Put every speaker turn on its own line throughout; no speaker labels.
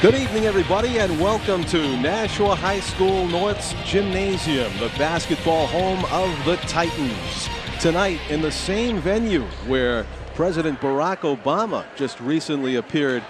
Good evening, everybody, and welcome to Nashua High School North's gymnasium, the basketball home of the Titans. Tonight in the same venue where President Barack Obama just recently appeared,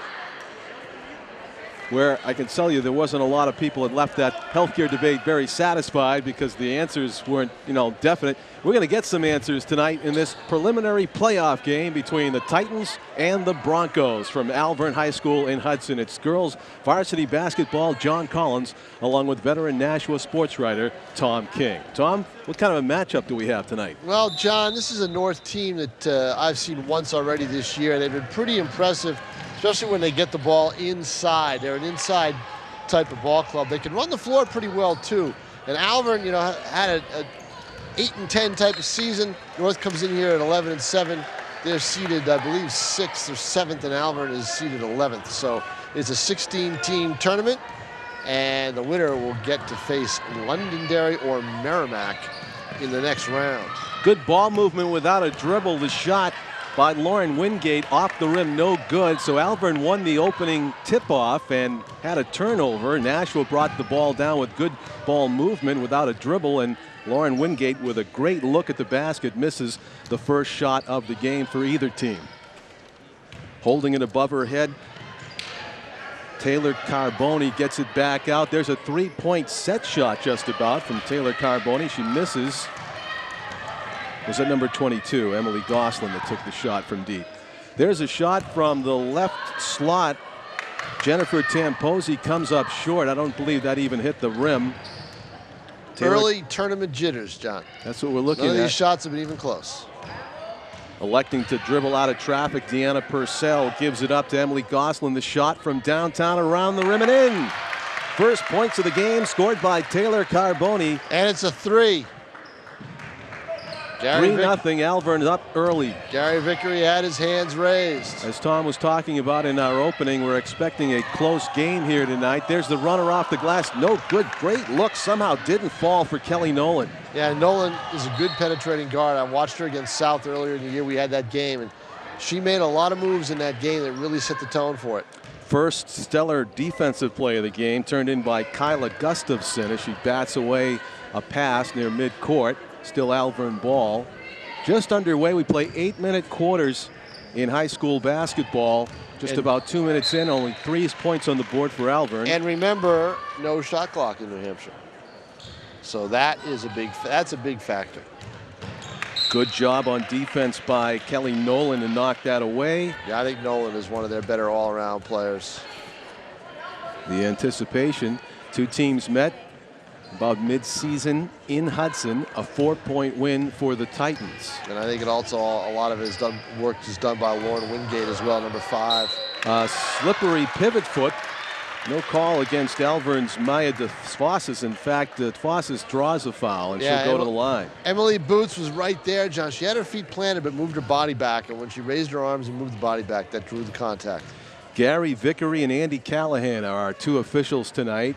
where I can tell you there wasn't a lot of people that left that healthcare debate very satisfied because the answers weren't, definite. We're going to get some answers tonight in this preliminary playoff game between the Titans and the Broncos from Alvirne High School in Hudson. It's girls varsity basketball, John Collins, along with veteran Nashua sports writer Tom King. Tom, what kind of a matchup do we have tonight?
Well, John, this is a North team that I've seen once already this year. They've been pretty impressive, especially when they get the ball inside. They're an inside type of ball club. They can run the floor pretty well, too. And Alvirne, had a 8-10 type of season. North comes in here at 11-7. They're seeded, I believe, 6th or 7th, and Alvirne is seeded 11th. So it's a 16-team tournament, and the winner will get to face Londonderry or Merrimack in the next round.
Good ball movement without a dribble. The shot by Lauren Wingate off the rim, no good. So Alvirne won the opening tip-off and had a turnover. Nashua brought the ball down with good ball movement without a dribble, and Lauren Wingate, with a great look at the basket, misses the first shot of the game for either team. Holding it above her head, Taylor Carboni gets it back out. There's a three-point set shot just about from Taylor Carboni. She misses. Was that number 22, Emily Gosselin, that took the shot from deep. There's a shot from the left slot. Jennifer Tamposi comes up short. I don't believe that even hit the rim.
Early tournament jitters, John.
That's what we're looking at.
None of these shots have been even close.
Electing to dribble out of traffic, Deanna Purcell gives it up to Emily Gosselin. The shot from downtown around the rim and in. First points of the game scored by Taylor Carboni.
And it's a three.
3-0, Alvirne up early.
Gary Vickery had his hands raised.
As Tom was talking about in our opening, we're expecting a close game here tonight. There's the runner off the glass. No good. Great look. Somehow didn't fall for Kelly Nolan.
Yeah, Nolan is a good penetrating guard. I watched her against South earlier in the year. We had that game, and she made a lot of moves in that game that really set the tone for it.
First stellar defensive play of the game turned in by Kyla Gustafson as she bats away a pass near midcourt. Still Alvirne ball. Just underway. We play 8-minute quarters in high school basketball. Just about 2 minutes in, only 3 points on the board for Alvirne.
And remember, no shot clock in New Hampshire. So that is that's a big factor.
Good job on defense by Kelly Nolan to knock that away.
Yeah, I think Nolan is one of their better all-around players.
The anticipation. Two teams met about mid-season in Hudson, a 4-point win for the Titans.
And I think it also, a lot of it is work is done by Lauren Wingate as well, number 5.
Slippery pivot foot. No call against Alvirne's Maya DeFossis. In fact, DeFossis draws a foul, and she'll go to the line.
Emily Boots was right there, John. She had her feet planted but moved her body back, and when she raised her arms and moved the body back, that drew the contact.
Gary Vickery and Andy Callahan are our two officials tonight.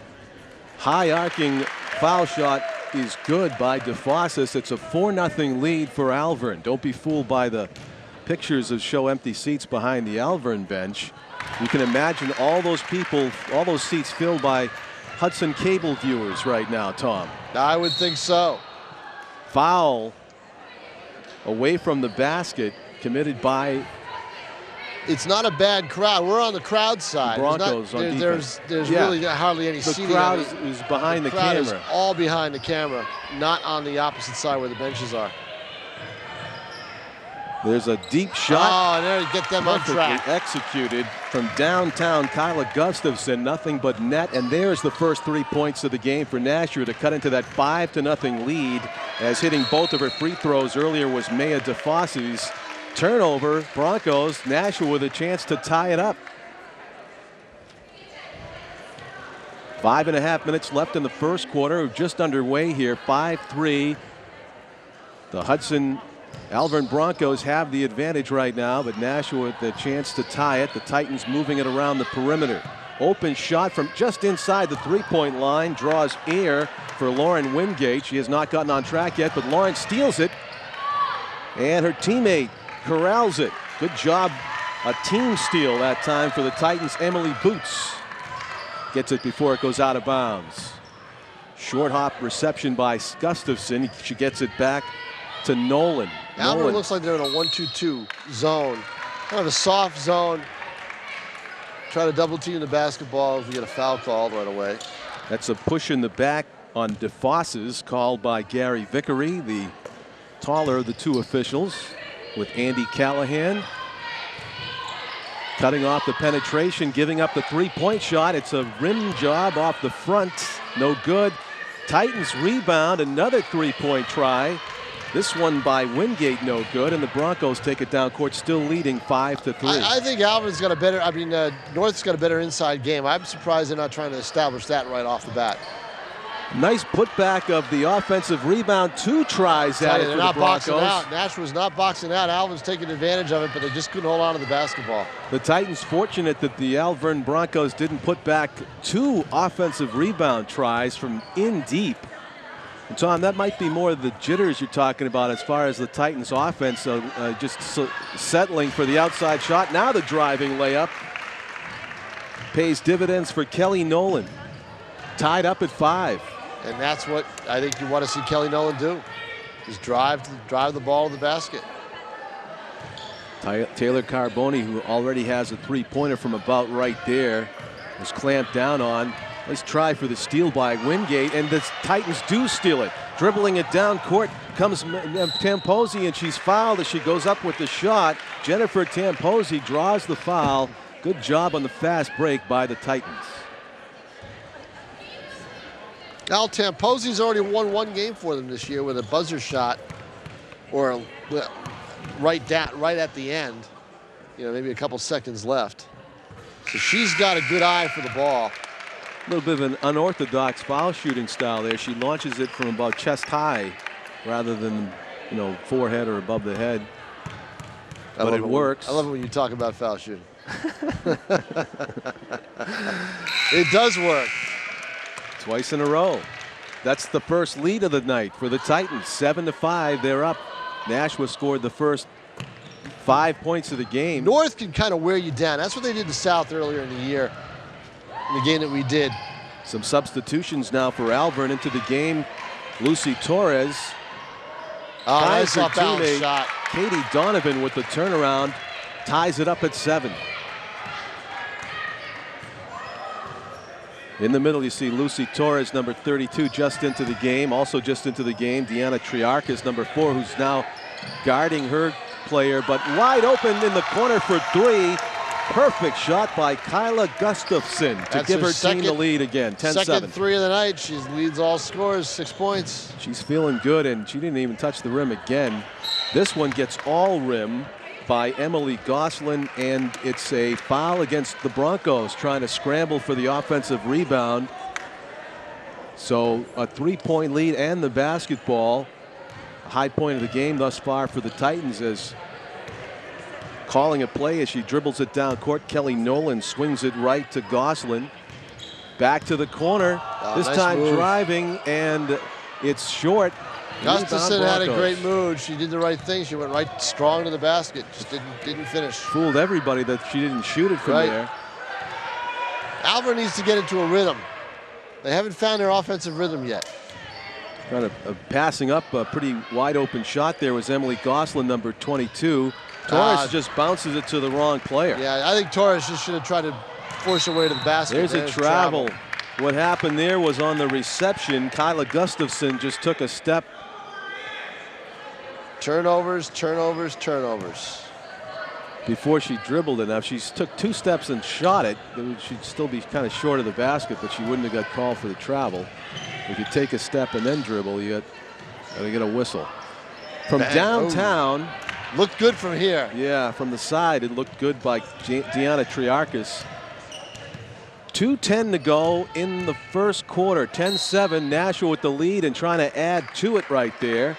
High arcing foul shot is good by DeFossis. It's a 4-0 lead for Alvirne. Don't be fooled by the pictures that show empty seats behind the Alvirne bench. You can imagine all those people, all those seats filled by Hudson cable viewers right now, Tom.
I would think so.
Foul away from the basket committed by...
It's not a bad crowd. We're on the crowd side.
Broncos on defense.
There's really hardly any seating.
The crowd is behind the camera.
The crowd is all behind the camera, not on the opposite side where the benches are.
There's a deep shot.
Oh, and there to get them on track.
Executed from downtown. Kyla Gustafson, nothing but net. And there's the first 3 points of the game for Nashua to cut into that 5-0 lead, as hitting both of her free throws earlier was Maya DeFossis. Turnover, Broncos. Nashua with a chance to tie it up. 5.5 minutes left in the first quarter. Just underway here. 5-3. The Hudson Alvirne Broncos have the advantage right now, but Nashua with the chance to tie it. The Titans moving it around the perimeter. Open shot from just inside the three-point line. Draws air for Lauren Wingate. She has not gotten on track yet, but Lauren steals it. And her teammate corrals it. Good job. A team steal that time for the Titans, Emily Boots. Gets it before it goes out of bounds. Short hop reception by Gustafson. She gets it back to Nolan.
Alvirne looks like they're in a 1-2-2 zone. Kind of a soft zone. Try to double team the basketball if we get a foul called right away.
That's a push in the back on DeFosses called by Gary Vickery, the taller of the two officials, with Andy Callahan cutting off the penetration, giving up the three-point shot. It's a rim job off the front. No good. Titans rebound. Another three-point try. This one by Wingate, no good, and the Broncos take it down court, still leading 5-3.
I think Alvirne's got a better, North's got a better inside game. I'm surprised they're not trying to establish that right off the bat.
Nice putback of the offensive rebound. 2 tries at it for the Broncos.
Boxing out. Nashua's not boxing out. Alvirne's taking advantage of it, but they just couldn't hold on to the basketball.
The Titans fortunate that the Alvirne Broncos didn't put back 2 offensive rebound tries from in deep. And Tom, that might be more of the jitters you're talking about as far as the Titans offense just settling for the outside shot. Now the driving layup pays dividends for Kelly Nolan. Tied up at 5.
And that's what I think you want to see Kelly Nolan do. Just drive the ball to the basket.
Taylor Carboni, who already has a three-pointer from about right there, was clamped down on. Nice try for the steal by Wingate, and the Titans do steal it. Dribbling it down court comes Tamposi, and she's fouled as she goes up with the shot. Jennifer Tamposi draws the foul. Good job on the fast break by the Titans.
Al Tamposi's already won 1 game for them this year with a buzzer shot, or right at the end. Maybe a couple seconds left. So she's got a good eye for the ball.
A little bit of an unorthodox foul shooting style there. She launches it from about chest high rather than, forehead or above the head. But it works.
I love it when you talk about foul shooting. It does work.
Twice in a row. That's the first lead of the night for the Titans. 7-5, they're up. Nashua scored the first 5 points of the game.
North can kind of wear you down. That's what they did to South earlier in the year, in the game that we did.
Some substitutions now for Alvirne into the game. Lucy Torres.
Nice off-balance shot.
Katie Donovan with the turnaround ties it up at 7. In the middle, you see Lucy Torres, number 32, just into the game. Also just into the game, Deanna Triarchis, number 4, who's now guarding her player, but wide open in the corner for 3. Perfect shot by Kyla Gustafson to give her team the lead again, 10-7.
Second 3 of the night. She leads all scores, 6 points.
She's feeling good, and she didn't even touch the rim again. This one gets all rim by Emily Goslin, and it's a foul against the Broncos trying to scramble for the offensive rebound. So a 3-point lead and the basketball. A high point of the game thus far for the Titans as calling a play as she dribbles it down court. Kelly Nolan swings it right to Goslin. Back to the corner. This nice time move. Driving, and it's short.
Gustafson had a great move. She did the right thing. She went right strong to the basket. Just didn't finish.
Fooled everybody that she didn't shoot it from there.
Alvirne needs to get into a rhythm. They haven't found their offensive rhythm yet.
Kind of passing up a pretty wide open shot there was Emily Goslin, number 22. Torres just bounces it to the wrong player.
Yeah, I think Torres just should have tried to force her way to the basket.
There's a travel. What happened there was on the reception, Kyla Gustafson just took a step.
Turnovers, turnovers, turnovers.
Before she dribbled enough, she took 2 steps and shot it. She'd still be kind of short of the basket, but she wouldn't have got called for the travel. If you take a step and then dribble, you got to get a whistle. From downtown.
Looked good from here.
Yeah, from the side, it looked good by Deanna Triarchis. 2:10 to go in the first quarter. 10-7, Nashua with the lead and trying to add to it right there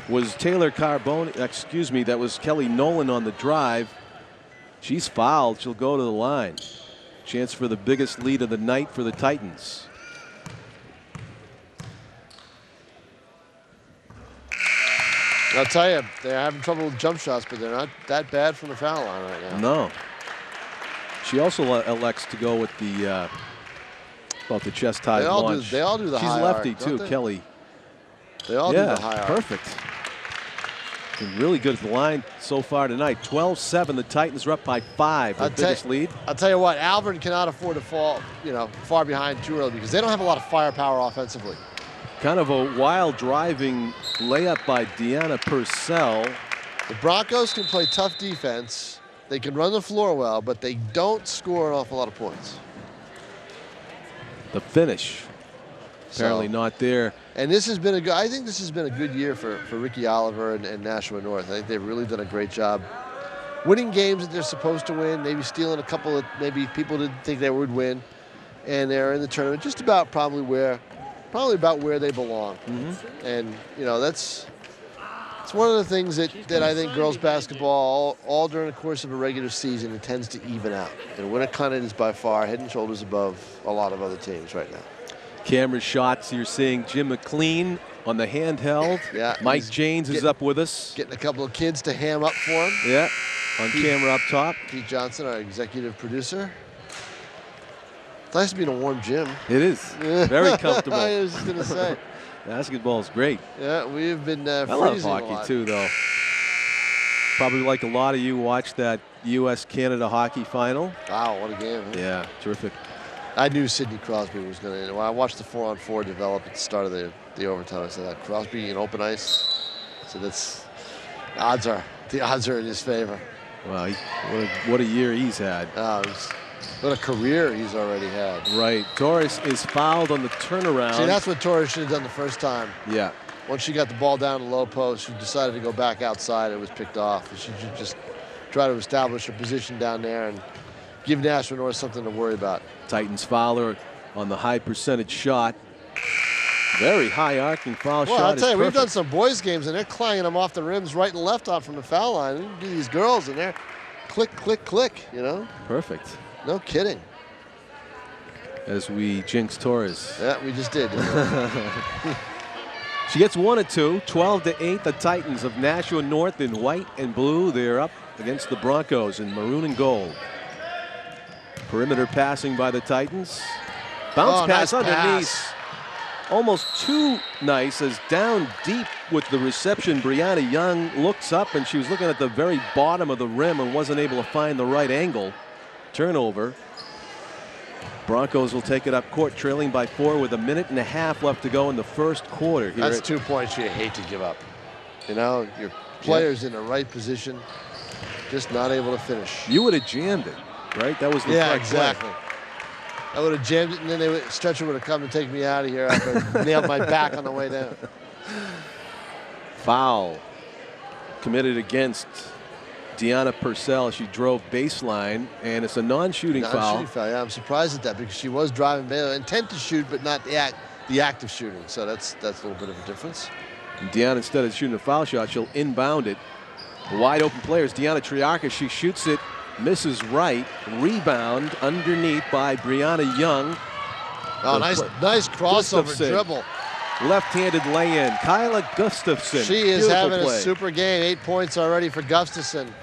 was Taylor Carboni. Excuse me, that was Kelly Nolan on the drive. She's fouled. She'll go to the line. Chance for the biggest lead of the night for the Titans.
I'll tell you, they're having trouble with jump shots, but they're not that bad from the foul line right now.
No. She also elects to go with the About the chest-high launch.
They all do the
She's
high
lefty
arc,
too,
don't they?
Kelly.
They all do the high arc.
Perfect. Been really good at the line so far tonight. 12-7. The Titans are up by 5. Their biggest lead.
I'll tell you what, Alvirne cannot afford to fall, far behind too early because they don't have a lot of firepower offensively.
Kind of a wild driving layup by Deanna Purcell.
The Broncos can play tough defense. They can run the floor well, but they don't score an awful lot of points.
The finish. Apparently not there.
And this has been I think this has been a good year for Ricky Oliver and Nashua North. I think they've really done a great job winning games that they're supposed to win, maybe stealing a couple that maybe people didn't think they would win. And they're in the tournament just about probably about where they belong. And, that's one of the things that I think girls basketball, all during the course of a regular season, it tends to even out. And Winnicott is by far head and shoulders above a lot of other teams right now.
Camera shots, you're seeing Jim McLean on the handheld.
Yeah,
Mike Janes is up with us.
Getting a couple of kids to ham up for him.
Yeah, on camera up top.
Pete Johnson, our executive producer. It's nice to be in a warm gym.
It is. Very comfortable.
I was just going to say.
Basketball is great.
Yeah, we've been freezing
I love hockey too, though. Probably like a lot of you watched that U.S.-Canada hockey final.
Wow, what a game. Huh?
Yeah, terrific.
I knew Sidney Crosby was going to. When I watched the 4-on-4 develop at the start of the overtime, I said that Crosby in open ice. So the odds are in his favor.
Wow, what a year he's had.
What a career he's already had.
Right. Torres is fouled on the turnaround.
See, that's what Torres should have done the first time.
Yeah.
Once she got the ball down the low post, she decided to go back outside. It was picked off. She should just try to establish her position down there and give Nashua North something to worry about.
Titans fouler on the high percentage shot. Very high arcing foul shot.
Well, I'll tell you, we've done some boys games and they're clanging them off the rims right and left off from the foul line. You do these girls and they're click, click, click,
Perfect.
No kidding.
As we jinx Torres.
Yeah, we just did.
She gets 1 of 2, 12-8. The Titans of Nashua North in white and blue. They're up against the Broncos in maroon and gold. Perimeter passing by the Titans. Bounce pass
nice
underneath.
Pass.
Almost too nice as down deep with the reception. Brianna Young looks up and she was looking at the very bottom of the rim and wasn't able to find the right angle. Turnover. Broncos will take it up court, trailing by 4 with 1.5 minutes left to go in the first quarter.
That's 2 points you hate to give up. Your players in the right position, just not able to finish.
You would have jammed it, right? That was the correct
exactly.
play.
I would have jammed it, and then Stretcher would have come and take me out of here after nailed my back on the way down.
Foul committed against Deanna Purcell. She drove baseline, and it's a non-shooting foul.
Non-shooting foul, yeah. I'm surprised at that because she was driving baseline. Intent to shoot, but not the act of shooting. So that's a little bit of a difference.
And Deanna, instead of shooting a foul shot, she'll inbound it. Wide open players. Deanna Triarca, she shoots it, misses right. Rebound underneath by Brianna Young.
Oh, nice crossover
Gustafson.
dribble.
Left-handed lay-in. Kyla Gustafson.
She is
Beautiful
having
play.
a super game. 8 points already for Gustafson.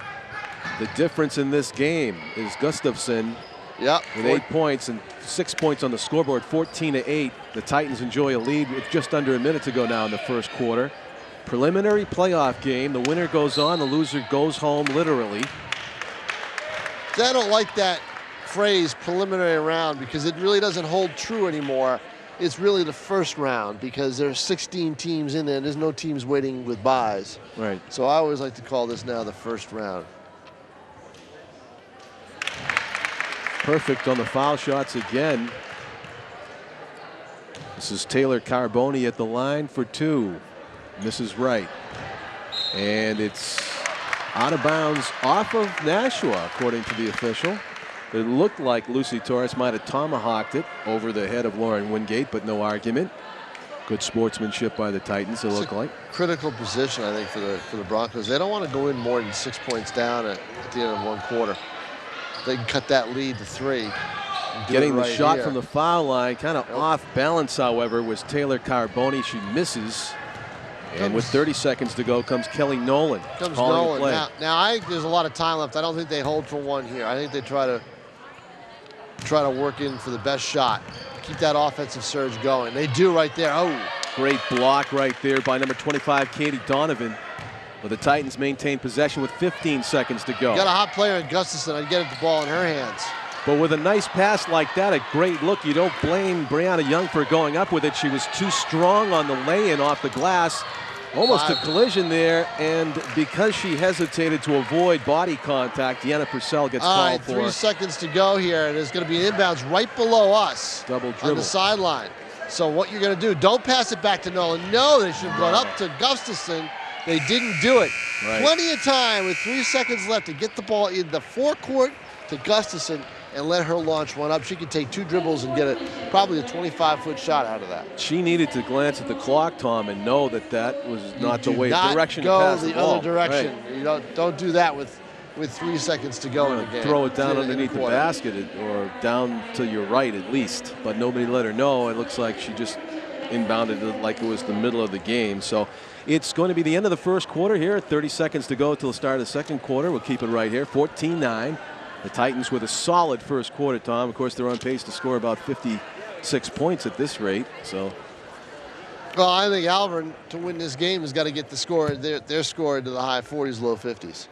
The difference in this game is Gustafson
Yep.
with 8 points and 6 points on the scoreboard, 14-8. The Titans enjoy a lead with just under a minute to go now in the first quarter. Preliminary playoff game. The winner goes on, the loser goes home, literally.
I don't like that phrase, preliminary round, because it really doesn't hold true anymore. It's really the first round because there's 16 teams in there. There's no teams waiting with byes.
Right.
So I always like to call this now the first round.
Perfect on the foul shots again. This is Taylor Carboni at the line for 2. Misses right. And it's out of bounds off of Nashua, according to the official. It looked like Lucy Torres might have tomahawked it over the head of Lauren Wingate, but no argument. Good sportsmanship by the Titans, it looked like.
Critical position, I think, for the Broncos. They don't want to go in more than 6 points down at the end of one quarter. They can cut that lead to 3.
Getting the shot from the foul line, kind of off balance, however, was Taylor Carboni. She misses. And with 30 seconds to go comes Kelly Nolan.
Comes Nolan. Now I think there's a lot of time left. I don't think they hold for one here. I think they try to work in for the best shot. keep that offensive surge going. They do right there. Oh,
great block right there by number 25, Katie Donovan. But the Titans maintain possession with 15 seconds to go.
You got a hot player in Gustafson. I'd get the ball in her hands.
But with a nice pass like that, a great look, you don't blame Brianna Young for going up with it. She was too strong on the lay-in off the glass. Almost a collision there, and because she hesitated to avoid body contact, Deanna Purcell gets called for.
3 seconds to go here, and there's going to be an inbounds right below us.
Double dribble.
On the sideline. So what you're going to do, don't pass it back to Nolan. No, they should have gone up to Gustafson. They didn't do it.
Right.
Plenty of time with 3 seconds left to get the ball in the forecourt to Gustafson and let her launch one up. She could take 2 dribbles and get probably a 25-foot shot out of that.
She needed to glance at the clock, Tom, and know that that was not the direction to pass the ball.
Go the other direction.
Right.
You don't do that with 3 seconds to go in the game.
Throw it down underneath the basket or down to your right at least. But nobody let her know. It looks like she just inbounded it like it was the middle of the game. So it's going to be the end of the first quarter here. 30 seconds to go till the start of the second quarter. We'll keep it right here. 14-9. The Titans with a solid first quarter, Tom. Of course, they're on pace to score about 56 points at this rate. So,
well, I think Alvirne, to win this game, has got to get the score, their score into the high 40s, low 50s.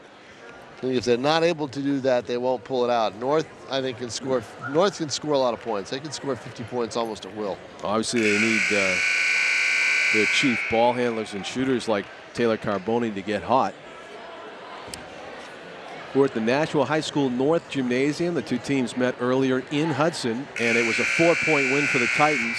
I think if they're not able to do that, they won't pull it out. North, I think, can score a lot of points. They can score 50 points almost at will.
Obviously, they need their chief ball handlers and shooters like Taylor Carboni to get hot. We're at the Nashua High School North Gymnasium. The two teams met earlier in Hudson, and it was a 4-point win for the Titans.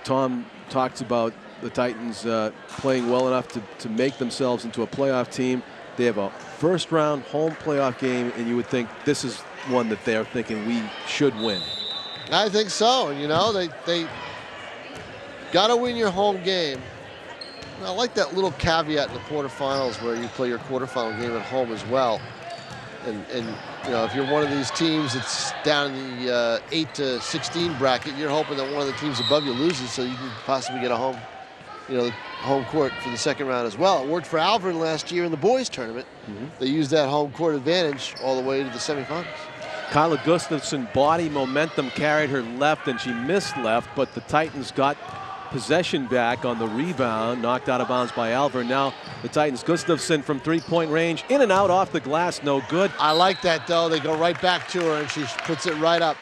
Tom talks about the Titans playing well enough to make themselves into a playoff team. They have a first-round home playoff game, and you would think this is one that they're thinking we should win.
I think so. You know, they got to win your home game. I like that little caveat in the quarterfinals where you play your quarterfinal game at home as well. And you know, if you're one of these teams that's down in the 8 to 16 bracket, you're hoping that one of the teams above you loses so you can possibly get a home court for the second round as well. It worked for Alvirne last year in the boys tournament. They used that home court advantage all the way to the semifinals.
Kyla Gustafson body momentum carried her left, and she missed left, but the Titans got possession back on the rebound, knocked out of bounds by Alvirne. Now the Titans, Gustafson from 3-point range, in and out off the glass, no good.
I like that though. They go right back to her and she puts it right up.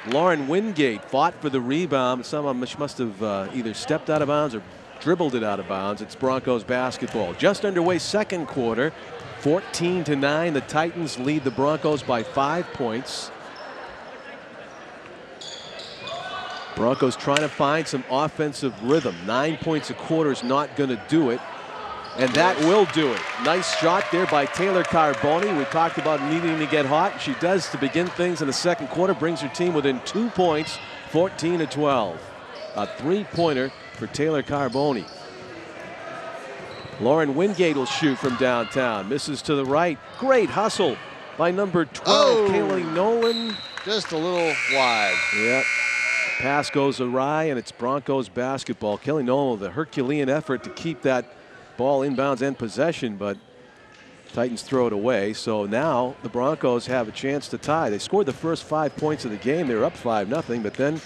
Lauren Wingate fought for the rebound. Someone must have either stepped out of bounds or dribbled it out of bounds. It's Broncos basketball. Just underway second quarter, 14-9. The Titans lead the Broncos by 5 points. Broncos trying to find some offensive rhythm. 9 points a quarter is not going to do it, and that will do it. Nice shot there by Taylor Carboni. We talked about needing to get hot. She does to begin things in the second quarter, brings her team within 2 points, 14-12. A 3-pointer for Taylor Carboni. Lauren Wingate will shoot from downtown. Misses to the right. Great hustle by number 12, Kaylee Nolan.
Just a little wide.
Yep. Pass goes awry, and it's Broncos basketball. Kelly Nolan with a Herculean effort to keep that ball inbounds and possession, but Titans throw it away. So now the Broncos have a chance to tie. They scored the first 5 points of the game. They were up 5-0, but then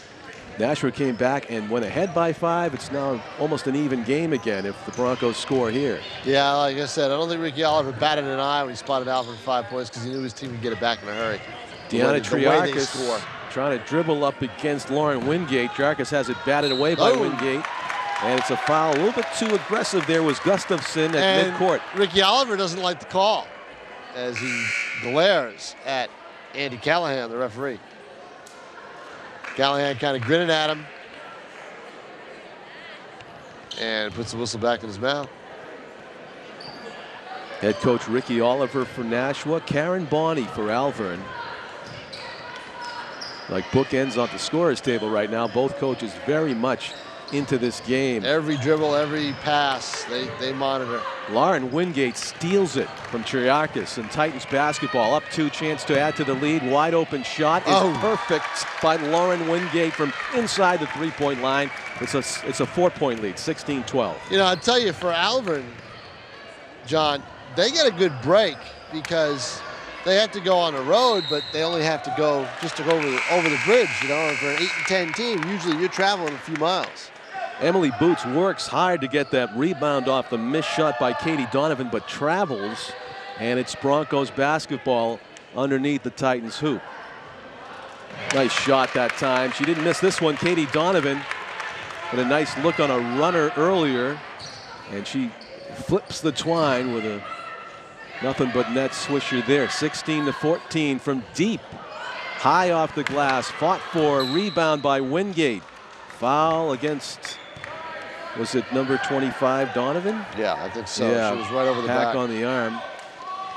Nashua came back and went ahead by 5. It's now almost an even game again if the Broncos score here.
Yeah, like I said, I don't think Ricky Oliver batted an eye when he spotted Alvirne for 5 points because he knew his team would get it back in a hurry.
Deanna Triarchis trying to dribble up against Lauren Wingate. Triarchis has it batted away by Wingate. And it's a foul. A little bit too aggressive there was Gustafson at midcourt.
Ricky Oliver doesn't like the call as he glares at Andy Callahan, the referee. Callahan kind of grinning at him and puts the whistle back in his mouth.
Head coach Ricky Oliver for Nashua, Karen Bonney for Alvirne. Like bookends off the scorer's table right now. Both coaches very much into this game.
Every dribble, every pass, they monitor.
Lauren Wingate steals it from Triarchis, and Titans basketball up 2, chance to add to the lead. Wide open shot is perfect by Lauren Wingate from inside the 3-point line. It's a 4-point lead, 16-12.
You know, I'll tell you, for Alvirne, John, they get a good break because they have to go on the road, but they only have to go just to go over the bridge. You know, and for an 8-10 team, usually you're traveling a few miles.
Emily Boots works hard to get that rebound off the missed shot by Katie Donovan, but travels, and it's Broncos basketball underneath the Titans hoop. Nice shot that time. She didn't miss this one. Katie Donovan had a nice look on a runner earlier, and she flips the twine with a nothing but net swisher there. 16-14 from deep. High off the glass. Fought for. Rebound by Wingate. Foul against, was it number 25, Donovan?
Yeah, I think so.
Yeah,
she was right over the
hack
back.
on the arm.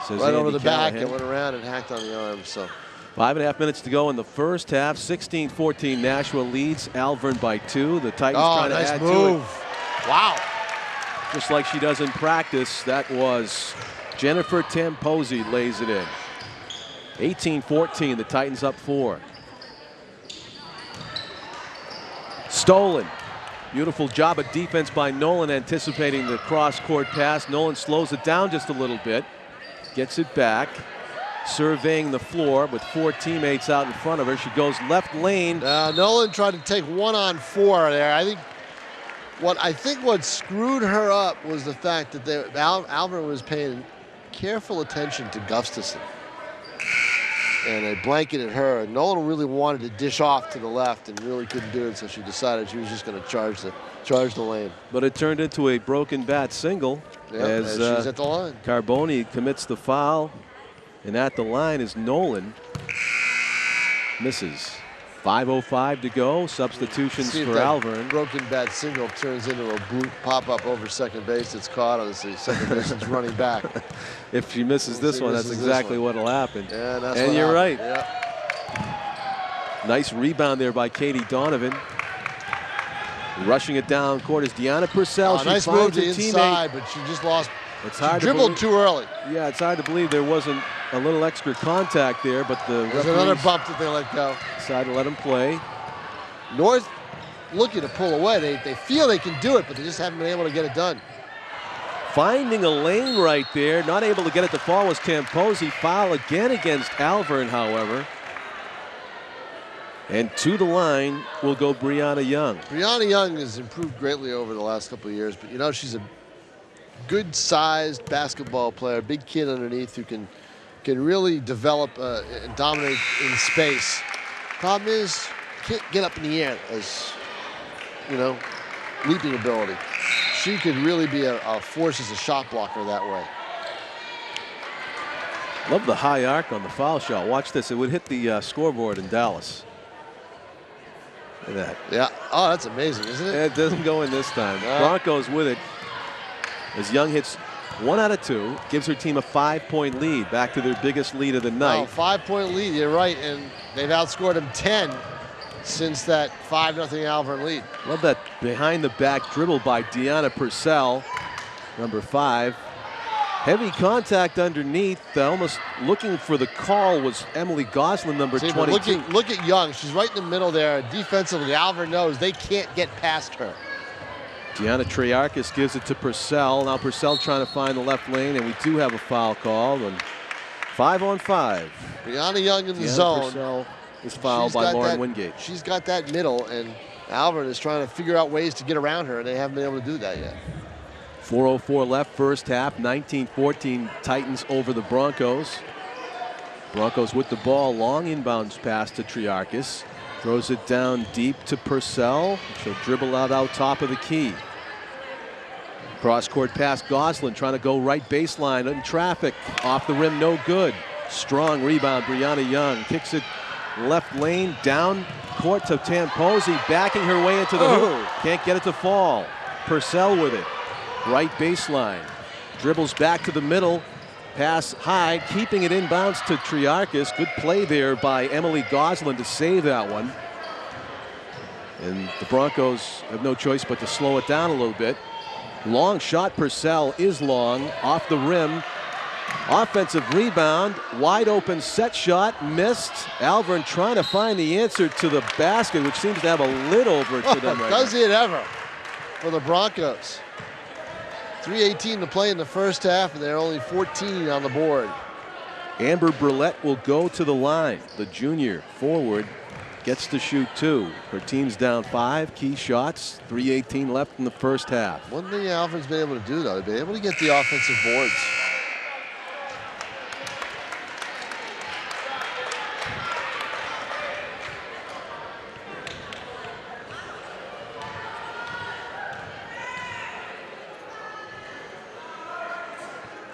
Says
Right
Andy
over the
Callahan.
back and went around and hacked on the arm. So
5.5 minutes to go in the first half. 16-14. Nashua leads Alvirne by 2. The Titans trying
nice
to add
move.
to it.
Wow.
Just like she does in practice. That was Jennifer Tamposi lays it in. 18-14. The Titans up 4. Stolen. Beautiful job of defense by Nolan, anticipating the cross-court pass. Nolan slows it down just a little bit. Gets it back. Surveying the floor with 4 teammates out in front of her. She goes left lane.
Nolan tried to take 1-on-4 there. I think what screwed her up was the fact that Alvirne was paying careful attention to Gustafson. And they blanketed her. And Nolan really wanted to dish off to the left and really couldn't do it, so she decided she was just going to charge the lane.
But it turned into a broken bat single.
Yep, as she's at the line.
Carboni commits the foul. And at the line is Nolan. Misses. 5:05 to go. Substitutions for Alvirne.
Broken bat single turns into a blue pop-up over second base. It's caught on the second baseman's running back.
If she misses this one, that's exactly what'll happen.
Yeah, that's
and you're right.
Yep.
Nice rebound there by Katie Donovan. Rushing it down court is Deanna Purcell. She
nice move to inside,
teammate.
but she just lost.
It's hard
she dribbled
to
too early.
Yeah, it's hard to believe there wasn't a little extra contact there, but
there's another bump that they let go.
Decided to let him play.
North looking to pull away. They feel they can do it, but they just haven't been able to get it done.
Finding a lane right there. Not able to get it to fall was Tamposi. Foul again against Alvirne, however. And to the line will go Brianna Young.
Brianna Young has improved greatly over the last couple of years, but you know, she's a good-sized basketball player, big kid underneath who can really develop and dominate in space. Problem is, can't get up in the air as, you know, leaping ability. She could really be a force as a shot blocker that way.
Love the high arc on the foul shot. Watch this. It would hit the scoreboard in Dallas. Look at that.
Yeah. Oh, that's amazing, isn't it?
It doesn't go in this time. Broncos with it. As Young hits 1 out of 2, gives her team a 5-point lead, back to their biggest lead of the night.
5-point lead, you're right, and they've outscored them 10 since that 5-0 Alvirne lead.
Love that behind the back dribble by Deanna Purcell, number 5. Heavy contact underneath, almost looking for the call was Emily Goslin, number 22.
Look at Young, she's right in the middle there. Defensively, Alvirne knows they can't get past her.
Deanna Triarchis gives it to Purcell. Now Purcell trying to find the left lane, and we do have a foul call. And 5-on-5.
Brianna Young in the
Deanna
zone.
Purcell is fouled by Lauren Wingate.
She's got that middle, and Alvirne is trying to figure out ways to get around her, and they haven't been able to do that yet.
4:04 left, first half. 19-14 Titans over the Broncos. Broncos with the ball. Long inbounds pass to Triarchis. Throws it down deep to Purcell. She'll dribble out top of the key. Cross-court pass, Goslin trying to go right baseline in traffic. Off the rim, no good. Strong rebound, Brianna Young. Kicks it left lane, down court to Tamposi, backing her way into the hoop. Can't get it to fall. Purcell with it. Right baseline. Dribbles back to the middle. Pass high, keeping it inbounds to Triarchis. Good play there by Emily Goslin to save that one. And the Broncos have no choice but to slow it down a little bit. Long shot, Purcell is long, off the rim. Offensive rebound, wide open set shot, missed. Alvirne trying to find the answer to the basket, which seems to have a lid over it to them right
Does
now.
it ever for the Broncos. 3:18 to play in the first half, and they're only 14 on the board.
Amber Brulette will go to the line. The junior forward gets to shoot 2. Her team's down 5 key shots. 3:18 left in the first half.
One thing Alvirne's been able to do, though, they've been able to get the offensive boards.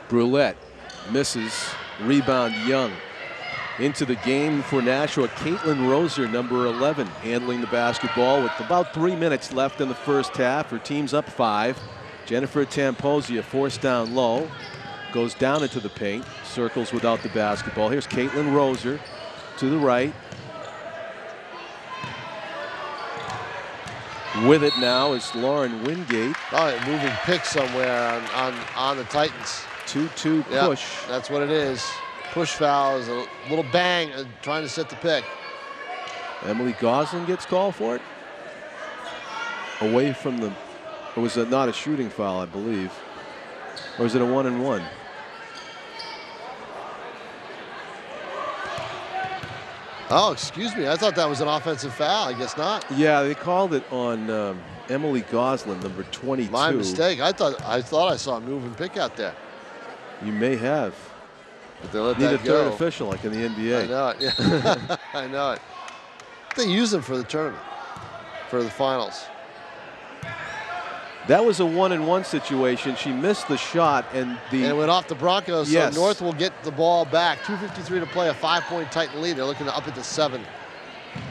Brulette misses. Rebound Young. Into the game for Nashua, Caitlin Roser, number 11, handling the basketball with about 3 minutes left in the first half. Her team's up 5. Jennifer Tamposia forced down low. Goes down into the paint. Circles without the basketball. Here's Caitlin Roser to the right. With it now is Lauren Wingate.
Oh, moving pick somewhere on the Titans.
2-2 push.
Yep, that's what it is. Push foul is a little bang, trying to set the pick.
Emily Goslin gets called for it. Away from the, or was it not a shooting foul, I believe? Or is it a 1-and-1?
Oh, excuse me. I thought that was an offensive foul. I guess not.
Yeah, they called it on Emily Goslin, number 22.
My mistake. I thought I saw a moving pick out there.
You may have.
But they let
Need
that
a
go.
third official like in the NBA.
I know it. Yeah. I know it. They use them for the tournament, for the finals.
That was a 1-and-1 situation. She missed the shot, and
it went off the Broncos.
Yes.
So North will get the ball back. 2:53 to play, a 5-point Titan lead. They're looking to up it to 7.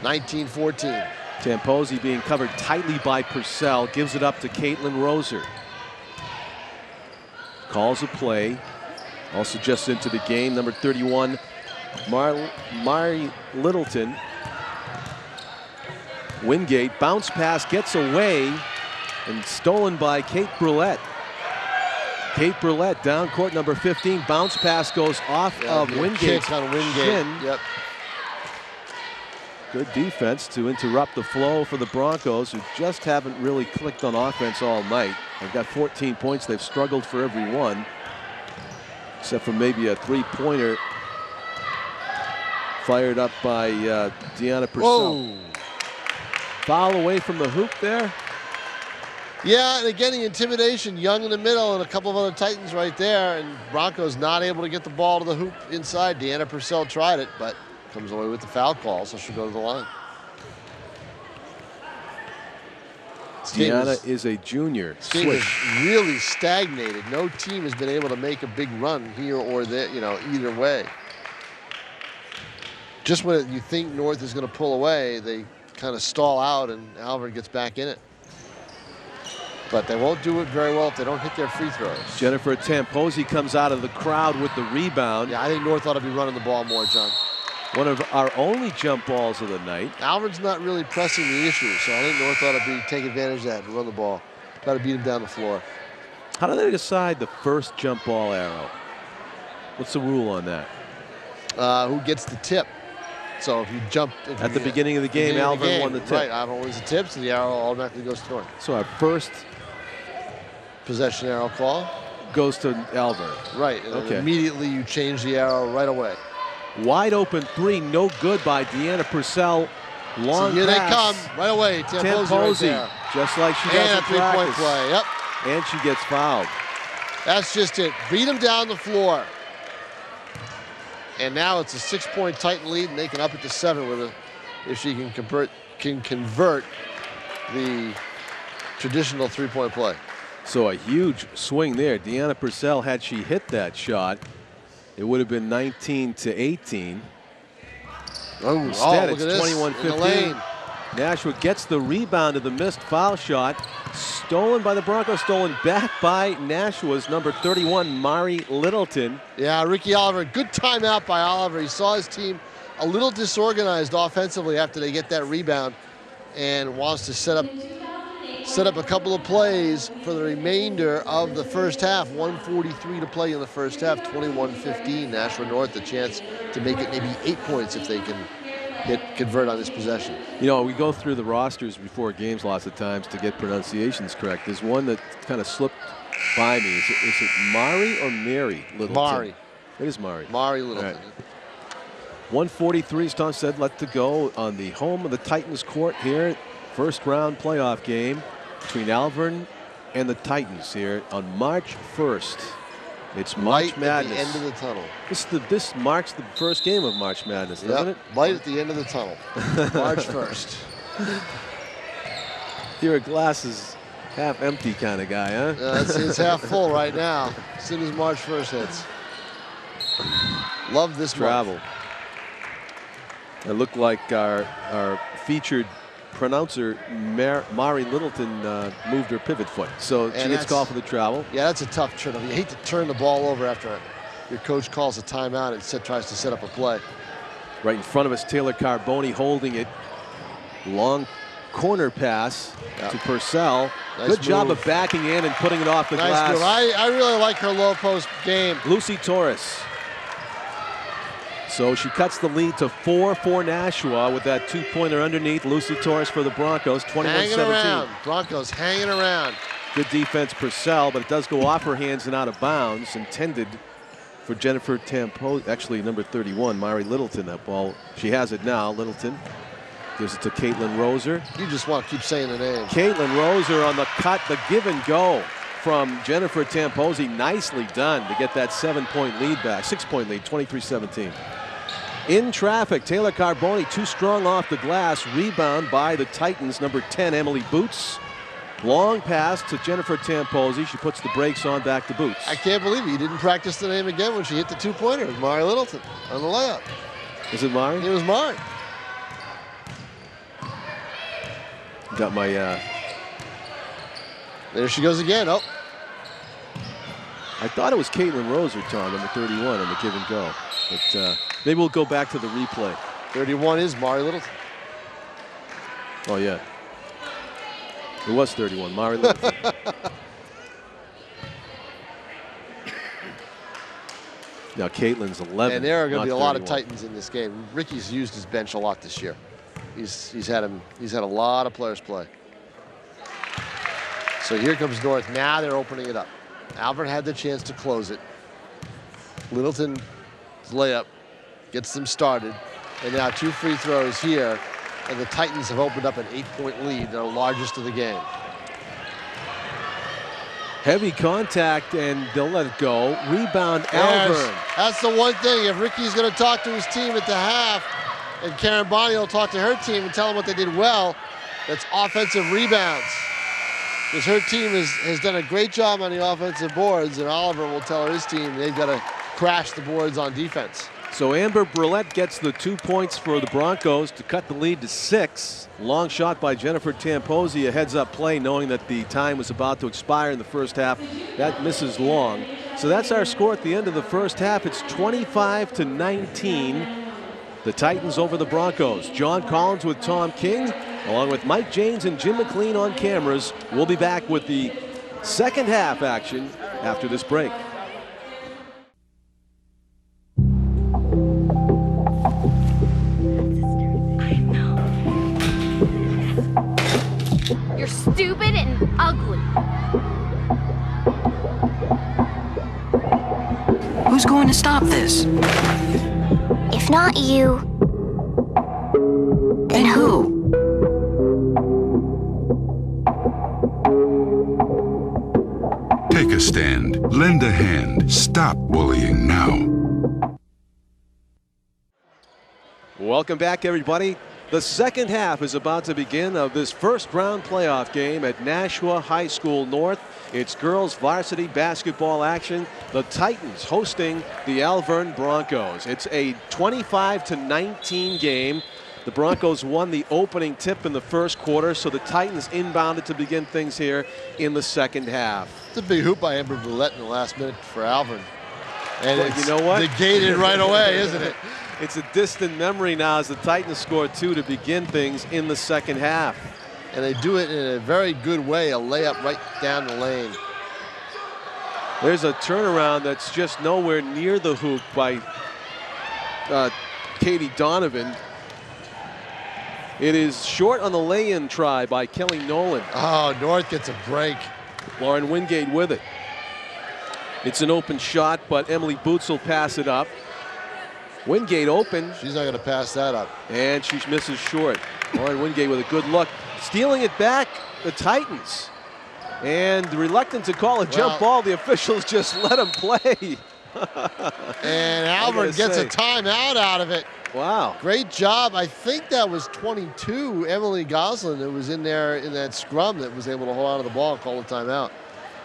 19-14.
Tamposi being covered tightly by Purcell, gives it up to Caitlin Roser. Calls a play. Also just into the game, number 31, Mari Littleton. Wingate, bounce pass, gets away, and stolen by Kate Brulette. Kate Brulette, down court, number 15. Bounce pass goes off of Wingate's shin.
Yep.
Good defense to interrupt the flow for the Broncos, who just haven't really clicked on offense all night. They've got 14 points. They've struggled for every one, except for maybe a three-pointer fired up by Deanna Purcell.
Whoa.
Foul away from the hoop there.
Yeah, and again, the intimidation. Young in the middle and a couple of other Titans right there, and Broncos not able to get the ball to the hoop inside. Deanna Purcell tried it, but comes away with the foul call, so she'll go to the line.
Deanna is a junior.
This game is really stagnated. No team has been able to make a big run here or there, either way. Just when you think North is going to pull away, they kind of stall out and Alvirne gets back in it. But they won't do it very well if they don't hit their free throws.
Jennifer Tamposi comes out of the crowd with the rebound.
Yeah, I think North ought to be running the ball more, John.
One of our only jump balls of the night.
Alvirne's not really pressing the issue, so I think North ought to take advantage of that and run the ball. Try to beat him down the floor.
How do they decide the first jump ball arrow? What's the rule on that?
Who gets the tip? So if you jump...
At the beginning of the game, Alvirne won the tip.
Right, Alvirne wins the tip, so the arrow automatically goes to North.
So our first
possession arrow call
goes to Alvirne.
Right, and
okay.
Immediately you change the arrow right away.
Wide open three, no good by Deanna Purcell. Long
so here
pass.
they come, right away. Tamposi right
just like she does
and
in
a three-point
practice.
play, yep.
And she gets fouled.
That's just it. Beat them down the floor. And now it's a 6-point Titan lead, and they can up it to 7 if she can convert the traditional three-point play.
So a huge swing there. Deanna Purcell, had she hit that shot, it would have been 19-18. Instead, it's 21-15. Nashua gets the rebound of the missed foul shot. Stolen by the Broncos, stolen back by Nashua's number 31, Mari Littleton.
Yeah, Ricky Oliver, good timeout by Oliver. He saw his team a little disorganized offensively after they get that rebound and wants to set up a couple of plays for the remainder of the first half. 1:43 to play in the first half, 21-15. Nashua North the chance to make it maybe 8 points if they can convert on this possession.
You know, we go through the rosters before games lots of times to get pronunciations correct. There's one that kind of slipped by me. Is it Mari or Mary Littleton?
Mari.
It is Mari.
Mari Littleton.
Right. 1:43, as Tom said, left to go on the home of the Titans court here. First round playoff game between Alvirne and the Titans here on March 1st. It's March Madness.
At the end of the tunnel.
This marks the first game of March Madness, doesn't it?
Light at the end of the tunnel. March 1st.
You're a glasses half empty kind of guy, huh?
It's half full right now. As soon as March 1st hits. Love this
travel.
Month.
It looked like our featured pronouncer, Mari Littleton, moved her pivot foot. So she gets called for the travel.
Yeah, that's a tough turnover. You hate to turn the ball over after your coach calls a timeout and tries to set up a play.
Right in front of us, Taylor Carboni holding it. Long corner pass to Purcell.
Nice
Good job
move.
of backing in and putting it off the
Nice
glass.
move. I really like her low post game.
Lucy Torres. So she cuts the lead to 4 for Nashua with that 2-pointer underneath. Lucy Torres for the Broncos, 21-17.
Hanging around. Broncos hanging around.
Good defense, Purcell, but it does go off her hands and out of bounds. Intended for Jennifer Tampo, actually number 31, Mari Littleton. That ball, she has it now. Littleton gives it to Caitlin Roser.
You just want to keep saying the name.
Caitlin Roser on the cut, the give and go from Jennifer Tamposi. Nicely done to get that 7-point lead back, 6-point lead, 23-17. In traffic, Taylor Carboni too strong off the glass. Rebound by the Titans, number 10, Emily Boots. Long pass to Jennifer Tamposi. She puts the brakes on, back to Boots.
I can't believe it. You didn't practice the name again when she hit the 2-pointer. It was Mari Littleton on the layup.
Is it Mari?
It was Mari.
Got my...
There she goes again. Oh.
I thought it was Caitlin Roser, Tom, number 31 on the give and go. But maybe we'll go back to the replay.
31 is Mari Littleton.
Oh, yeah. It was 31, Mari Littleton. Now Caitlin's 11.
And there are going to be a lot of
31.
Titans in this game. Ricky's used his bench a lot this year. He's had a lot of players play. So here comes North. Now they're opening it up. Alvirne had the chance to close it. Littleton's layup gets them started. And now 2 free throws here. And the Titans have opened up an 8-point lead, their largest of the game.
Heavy contact, and they'll let it go. Rebound, Alvirne.
That's the one thing. If Ricky's going to talk to his team at the half, and Karen Bonney will talk to her team and tell them what they did well, that's offensive rebounds. Because her team has done a great job on the offensive boards, and Oliver will tell his team they've got to crash the boards on defense.
So Amber Brulette gets the 2 points for the Broncos to cut the lead to 6. Long shot by Jennifer Tamposi, a heads-up play knowing that the time was about to expire in the first half. That misses long. So that's our score at the end of the first half. It's 25-19. The Titans over the Broncos. John Collins with Tom King, along with Mike Janes and Jim McLean on cameras. We'll be back with the second half action after this break.
You're stupid and ugly.
Who's going to stop this?
If not you,
And who?
Take a stand. Lend a hand. Stop bullying now.
Welcome back, everybody. The second half is about to begin of this first round playoff game at Nashua High School North. It's girls varsity basketball action. The Titans hosting the Alvirne Broncos. It's a 25-19 game. The Broncos won the opening tip in the first quarter, so the Titans inbounded to begin things here in the second half.
It's a big hoop by Amber Brulette in the last minute for Alvirne. And
Well,
it's
you know what?
negated right away, isn't it?
It's a distant memory now as the Titans score 2 to begin things in the second half.
And they do it in a very good way, a layup right down the lane.
There's a turnaround that's just nowhere near the hoop by Katie Donovan. It is short on the lay-in try by Kelly Nolan.
Oh, North gets a break.
Lauren Wingate with it. It's an open shot, but Emily Boots will pass it up. Wingate open.
She's not going to pass that up.
And she misses short. Lauren Wingate with a good look. Stealing it back, the Titans. And reluctant to call a jump ball, the officials just let them play.
And Alvirne gets a timeout out of it.
Wow.
Great job. I think that was 22, Emily Goslin, that was in there in that scrum that was able to hold on to the ball and call a timeout.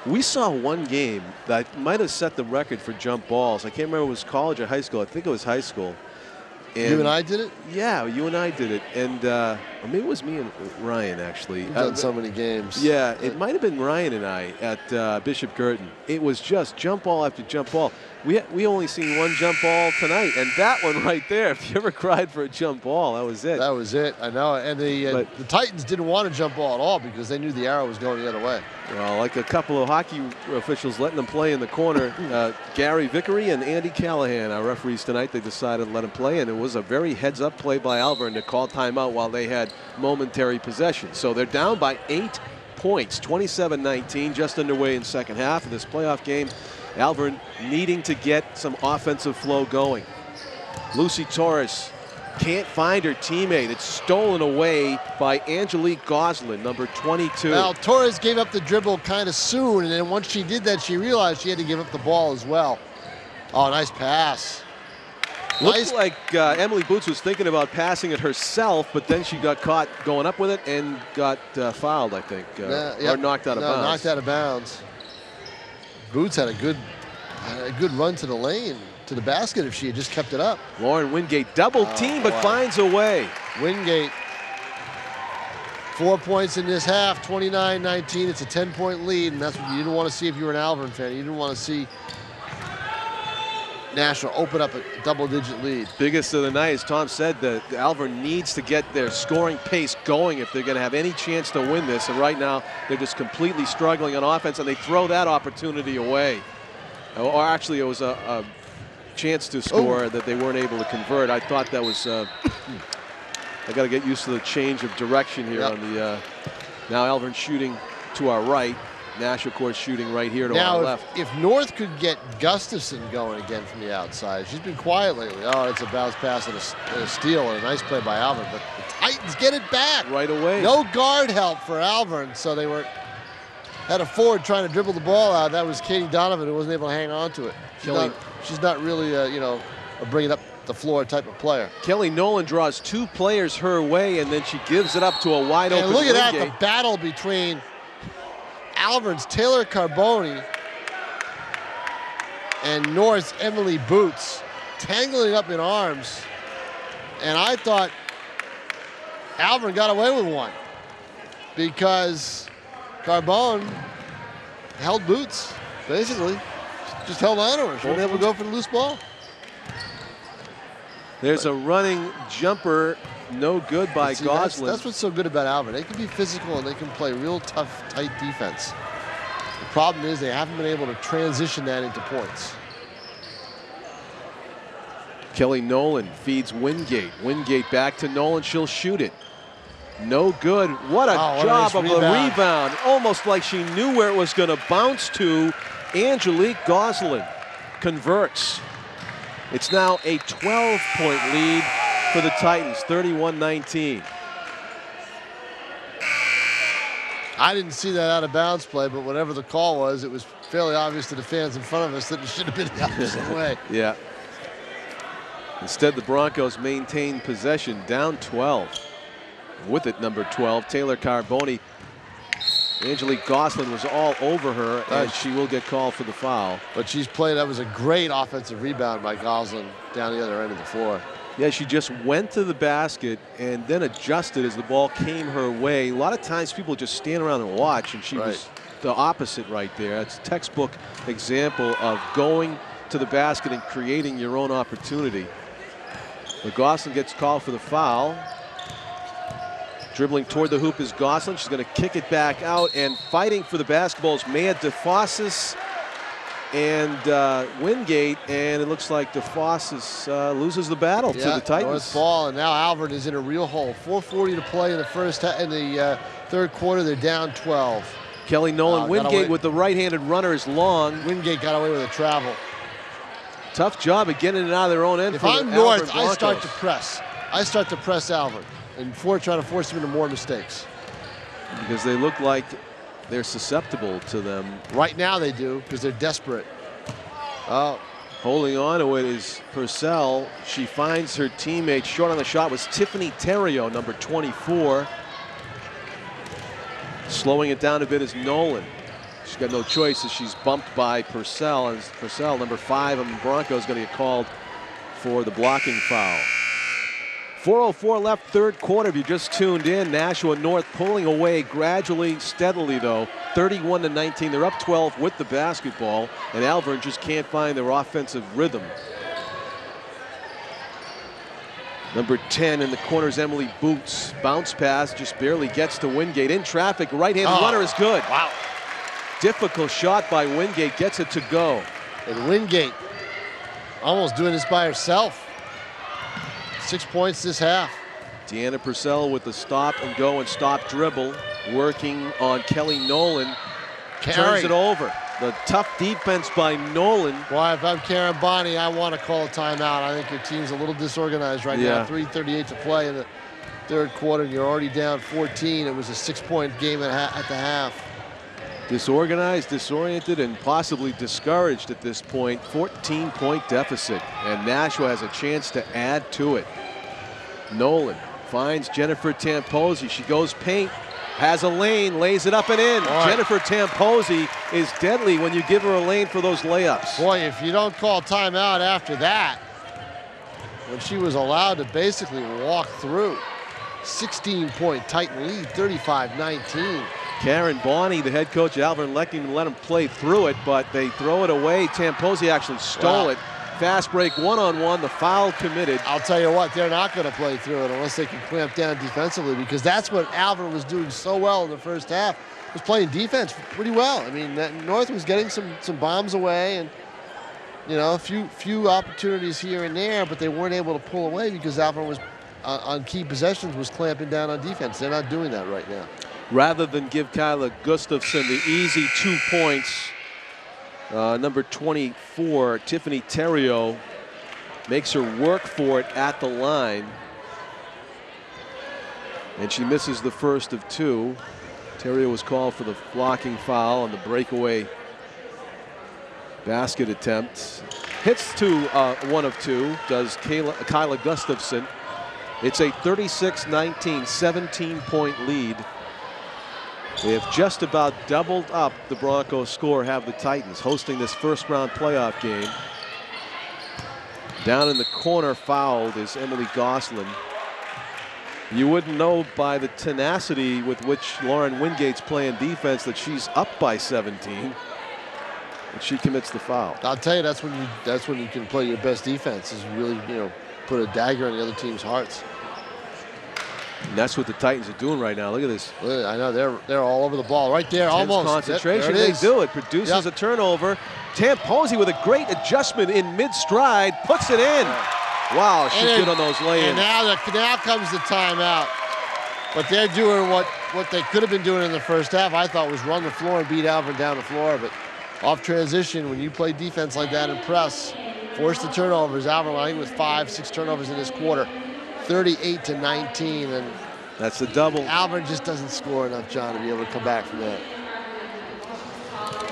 We saw one game that might have set the record for jump balls. I can't remember if it was college or high school. I think it was high school. And
you and I did it?
Yeah, you and I did it. And or maybe it was me and Ryan, actually.
We've done so many games.
Yeah, it might have been Ryan and I at Bishop Girton. It was just jump ball after jump ball. We only seen one jump ball tonight, and that one right there, if you ever cried for a jump ball, that was it.
That was it, I know. And the Titans didn't want to jump ball at all because they knew the arrow was going the other way.
Well, like a couple of hockey officials letting them play in the corner, Gary Vickery and Andy Callahan, our referees tonight, they decided to let him play, and it was a very heads-up play by Alvirne to call timeout while they had momentary possession. So they're down by 8 points, 27-19, just underway in second half of this playoff game. Alvirne needing to get some offensive flow going. Lucy Torres can't find her teammate. It's stolen away by Angelique Goslin, number 22.
Now, Torres gave up the dribble kind of soon, and then once she did that, she realized she had to give up the ball as well. Oh, nice pass.
Looks like Emily Boots was thinking about passing it herself, but then she got caught going up with it and got fouled, I think, or knocked out of bounds.
Knocked out of bounds. Boots had a good run to the lane, to the basket if she had just kept it up.
Lauren Wingate double team, but finds a way.
Wingate, 4 points in this half, 29-19. It's a 10-point lead, and that's what you didn't want to see if you were an Alvirne fan. You didn't want to see Nashua open up a double-digit lead.
Biggest of the night, as Tom said, the Alvirne needs to get their scoring pace going if they're going to have any chance to win this. And right now, they're just completely struggling on offense, and they throw that opportunity away. Or actually, it was a chance to score that they weren't able to convert. I thought that was. I got to get used to the change of direction here on the. Now Alvirne shooting to our right. Nashua, of course, shooting right here to our left.
If North could get Gustafson going again from the outside, she's been quiet lately. Oh, it's a bounce pass and a steal and a nice play by Alvirne. But the Titans get it back
right away.
No guard help for Alvirne, so they had a forward trying to dribble the ball out. That was Katie Donovan, who wasn't able to hang on to it. She's not really, a bringing up the floor type of player.
Kelly Nolan draws 2 players her way, and then she gives it up to a wide open.
And look at that,
Wingate.
the battle between Alvirne's Taylor Carboni and North's Emily Boots tangling up in arms. And I thought Alvirne got away with one because Carbone held Boots, basically. Just held on to her. She wasn't able to go for the loose ball.
There's a running jumper, no good by Goslin.
That's what's so good about Alvirne. They can be physical and they can play real tough, tight defense. The problem is they haven't been able to transition that into points.
Kelly Nolan feeds Wingate. Wingate back to Nolan. She'll shoot it. No good. What a job of a rebound. Almost like she knew where it was going to bounce to. Angelique Goslin converts. It's now a 12-point lead for the Titans, 31-19.
I didn't see that out of bounds play, but whatever the call was, it was fairly obvious to the fans in front of us that it should have been the opposite way.
Yeah. Instead, the Broncos maintain possession, down 12. With it, number 12, Taylor Carboni. Angelique Goslin was all over her, and she will get called for the foul.
But she's played, that was a great offensive rebound by Goslin down the other end of the floor.
Yeah, she just went to the basket and then adjusted as the ball came her way. A lot of times people just stand around and watch, and she was the opposite right there. It's a textbook example of going to the basket and creating your own opportunity. But Goslin gets called for the foul. Dribbling toward the hoop is Goslin. She's going to kick it back out, and fighting for the basketball is Maya DeFossis and Wingate, and it looks like DeFossis loses the battle to the Titans.
North ball, and now Alvirne is in a real hole. 4:40 to play in the third quarter. They're down 12.
Kelly Nolan. Wingate with the right-handed runner is long.
Wingate got away with a travel.
Tough job of getting it out of their own end.
If
for
I'm
the
North,
Alvirne Broncos.
I start to press. I start to press Alvirne and try to force him into more mistakes.
Because they look like they're susceptible to them.
Right now they do, because they're desperate. Oh.
Holding on to it is Purcell. She finds her teammate. Short on the shot was Tiffany Terrio, number 24. Slowing it down a bit is Nolan. She's got no choice as she's bumped by Purcell. And Purcell, number 5 on the Broncos, going to get called for the blocking foul. 4:04 left, third quarter. If you just tuned in, Nashua North pulling away gradually, steadily though, 31-19. They're up 12 with the basketball, and Alvirne just can't find their offensive rhythm. Number 10 in the corner is Emily Boots. Bounce pass, just barely gets to Wingate. In traffic, right-handed runner is good.
Wow.
Difficult shot by Wingate, gets it to go.
And Wingate almost doing this by herself. 6 points this half.
Deanna Purcell with the stop and go and stop dribble, working on Kelly Nolan. Turns it over. The tough defense by Nolan.
Boy, if I'm Karen Bonney, I want to call a timeout. I think your team's a little disorganized right now. 3:38 to play in the third quarter, and you're already down 14. It was a 6-point game at the half.
Disorganized, disoriented, and possibly discouraged at this point. 14-point deficit, and Nashua has a chance to add to it. Nolan finds Jennifer Tamposi. She goes paint, has a lane, lays it up and in.
Boy.
Jennifer Tamposi is deadly when you give her a lane for those layups.
Boy, if you don't call timeout after that, when she was allowed to basically walk through. 16-point Titan lead, 35-19.
Karen Bonney, the head coach, Alvirne Lechington, let him play through it, but they throw it away. Tamposi actually stole it. Fast break, one-on-one, the foul committed.
I'll tell you what, they're not going to play through it unless they can clamp down defensively, because that's what Alvirne was doing so well in the first half. Was playing defense pretty well. I mean, North was getting some bombs away, and you know, a few opportunities here and there, but they weren't able to pull away because Alvirne was on key possessions was clamping down on defense. They're not doing that right now.
Rather than give Kyla Gustafson the easy 2 points, number 24, Tiffany Terrio, makes her work for it at the line. And she misses the first of 2. Terrio was called for the blocking foul on the breakaway basket attempt. Hits to 1 of 2, does Kyla Gustafson. It's a 36-19, 17-point lead. They have just about doubled up the Broncos score, have the Titans, hosting this first-round playoff game. Down in the corner fouled is Emily Goslin. You wouldn't know by the tenacity with which Lauren Wingate's playing defense that she's up by 17. But she commits the foul.
I'll tell you, that's when you can play your best defense, is really, you know, put a dagger in the other team's hearts.
And that's what the Titans are doing right now. Look at this.
I know they're all over the ball right there.
Intense
almost
concentration.
There
They do it. Produces a turnover. Tamposi with a great adjustment in mid-stride, puts it in. Wow, she's good on those lay-ins.
And now comes the timeout. But they're doing what they could have been doing in the first half. I thought was run the floor and beat Alvirne down the floor. But off transition, when you play defense like that and press, force the turnovers. Alvirne, I think, with 5-6 turnovers in this quarter. 38-19, and
that's the double.
Alvirne just doesn't score enough, John, to be able to come back from that.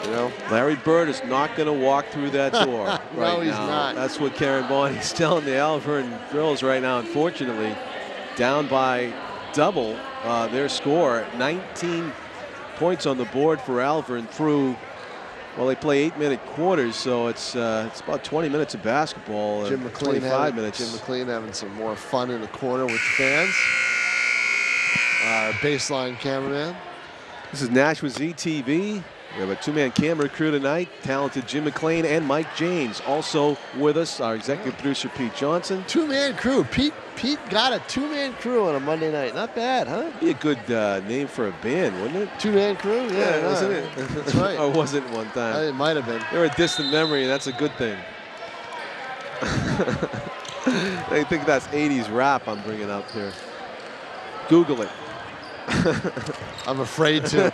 You know,
Larry Bird is not going to walk through that door right now.
No, he's not.
That's what Karen Bonney's telling the Alvirne girls right now. Unfortunately, down by double their score. 19 points on the board for Alvirne through. Well, they play 8-minute quarters, so it's about 20 minutes of basketball.
Jim McLean
25 minutes.
Jim McLean having some more fun in the corner with the fans. Our baseline cameraman.
This is Nashua ZTV. We have a 2-man camera crew tonight. Talented Jim McLean and Mike James also with us. Our executive producer Pete Johnson.
2-man crew. Pete got a 2-man crew on a Monday night. Not bad, huh?
Be a good name for a band, wouldn't it?
2-man crew? Yeah,
wasn't it?
That's right.
Or was it one time?
It might have been.
They're a distant memory, and that's a good thing. I think that's 80s rap I'm bringing up here. Google it.
I'm afraid to.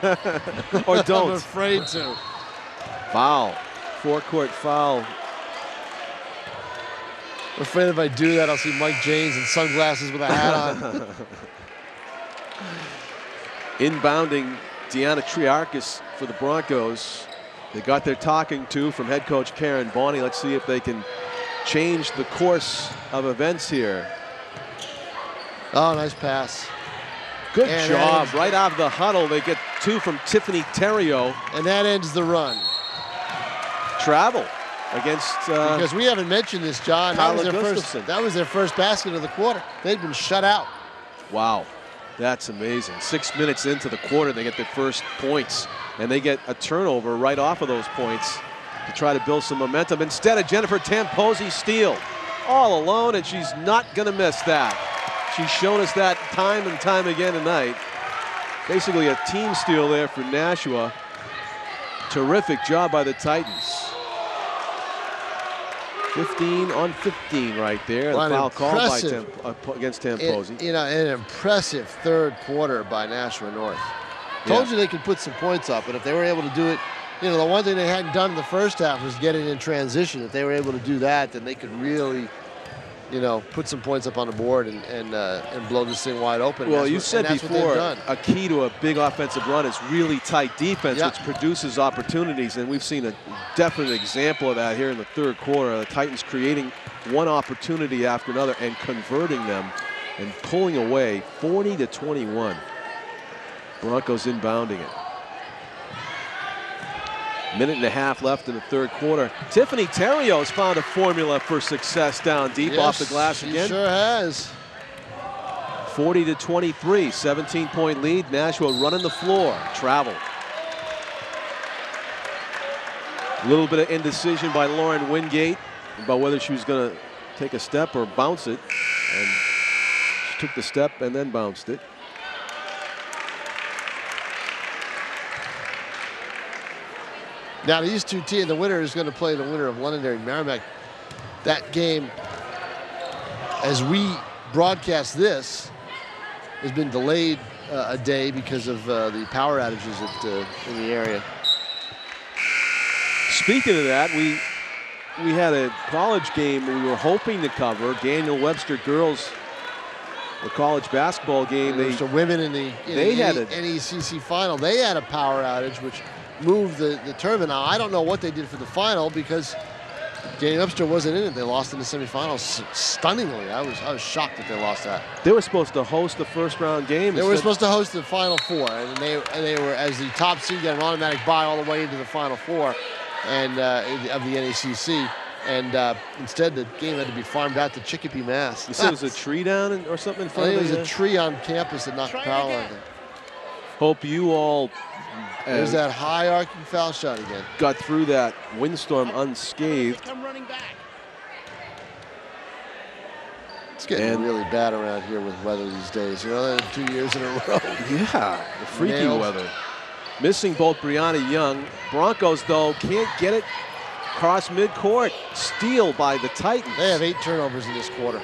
Or don't.
I'm afraid to.
Foul. Forecourt foul.
I'm afraid if I do that, I'll see Mike James in sunglasses with a hat on.
Inbounding Deanna Triarchis for the Broncos. They got their talking to from head coach Karen Bonney. Let's see if they can change the course of events here.
Oh, nice pass.
Good
And
job. Right out of the huddle, they get 2 from Tiffany Terrio.
And that ends the run.
Travel against
because we haven't mentioned this, John. That was their first basket of the quarter. They'd been shut out.
Wow, that's amazing. 6 minutes into the quarter, they get their first points, and they get a turnover right off of those points to try to build some momentum. Instead of Jennifer Tamposi steal all alone, and she's not going to miss that. She's shown us that time and time again tonight. Basically a team steal there for Nashua. Terrific job by the Titans. 15 on 15 right there.
Well,
the foul called by against Tamposi.
An impressive third quarter by Nashua North. Told you they could put some points up, and if they were able to do it, the one thing they hadn't done in the first half was get it in transition. If they were able to do that, then they could really, put some points up on the board and blow this thing wide open.
Well, you said before, a key to a big offensive run is really tight defense, which produces opportunities, and we've seen a definite example of that here in the third quarter. The Titans creating one opportunity after another and converting them and pulling away 40-21. Broncos inbounding it. Minute and a half left in the third quarter. Tiffany Terrio has found a formula for success down deep off the glass again.
She sure has.
40-23, 17-point lead. Nashua running the floor. Travel. A little bit of indecision by Lauren Wingate about whether she was going to take a step or bounce it. And she took the step and then bounced it.
Now these two teams, the winner is going to play the winner of Londonderry Merrimack. That game, as we broadcast this, has been delayed a day because of the power outages in the area.
Speaking of that, we had a college game we were hoping to cover. Daniel Webster girls, the college basketball game.
The women in the NECC final, they had a power outage, which moved the tournament. Now, I don't know what they did for the final because Daniel Webster wasn't in it. They lost in the semifinals stunningly. I was shocked that they lost that.
They were supposed to host the first round game.
They were supposed to host the Final Four, and they were, as the top seed, got an automatic bye all the way into the Final Four and of the NECC. And instead, the game had to be farmed out to Chicopee, Mass.
You said it was a tree down or something in front of it?
I think it was a tree on campus that knocked the power on them.
Hope you all
there's that high arcing foul shot again.
Got through that windstorm unscathed.
It's getting really bad around here with weather these days. 2 years in a row.
Yeah, the freaky weather. Missing both Brianna Young. Broncos, though, can't get it across midcourt. Steal by the Titans.
They have 8 turnovers in this quarter.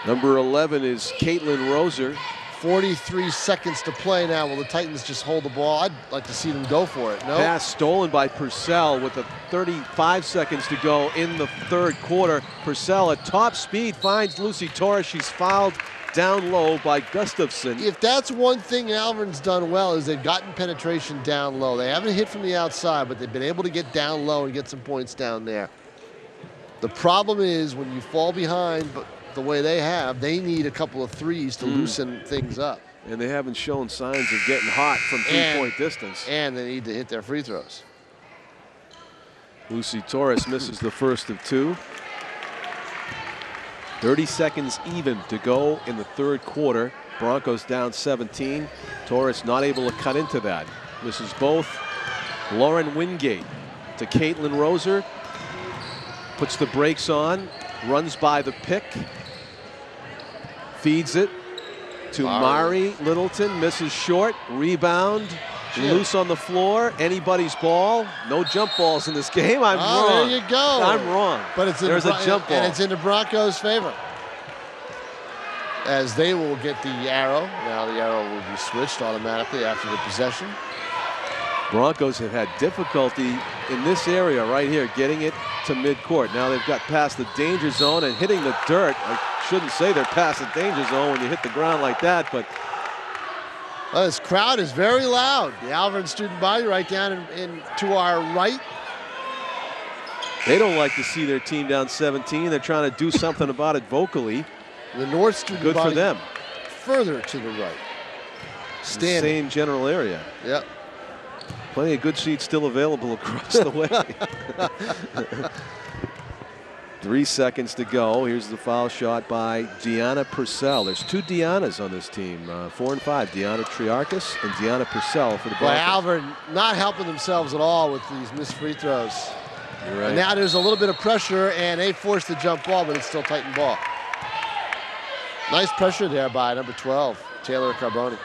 Number 11 is Caitlin Roser.
43 seconds to play now. Will the Titans just hold the ball? I'd like to see them go for it. No.
Pass stolen by Purcell with 35 seconds to go in the third quarter. Purcell at top speed finds Lucy Torres. She's fouled down low by Gustafson.
If that's one thing Alvirne's done well, is they've gotten penetration down low. They haven't hit from the outside, but they've been able to get down low and get some points down there. The problem is when you fall behind, but the way they have, they need a couple of threes to loosen things up.
And they haven't shown signs of getting hot from three-point distance.
And they need to hit their free throws.
Lucy Torres misses the first of 2. 30 seconds even to go in the third quarter. Broncos down 17. Torres not able to cut into that. Misses both. Lauren Wingate to Caitlin Roser. Puts the brakes on. Runs by the pick. Feeds it to Mari Littleton. Misses short. Rebound. Loose on the floor. Anybody's ball. No jump balls in this game. I'm wrong.
There you go.
I'm wrong.
But it's in
There's a jump ball.
And it's in the Broncos' favor. as they will get the arrow. Now the arrow will be switched automatically after the possession.
Broncos have had difficulty in this area right here, getting it to midcourt. Now they've got past the danger zone and hitting the dirt. I shouldn't say they're past the danger zone when you hit the ground like that, but
this crowd is very loud. The Alvirne student body right down in to our right.
They don't like to see their team down 17. They're trying to do something about it vocally.
The North student
Good
body
for them.
Further to the right. Standing.
Same general area.
Yep.
Plenty of good seats still available across the way. 3 seconds to go. Here's the foul shot by Deanna Purcell. There's 2 Deannas on this team, 4 and 5. Deanna Triarchis and Deanna Purcell for the Broncos.
Alvirne not helping themselves at all with these missed free throws.
You're right.
And now there's a little bit of pressure, and they forced the jump ball, but it's still Titan ball. Nice pressure there by number 12, Taylor Carboni.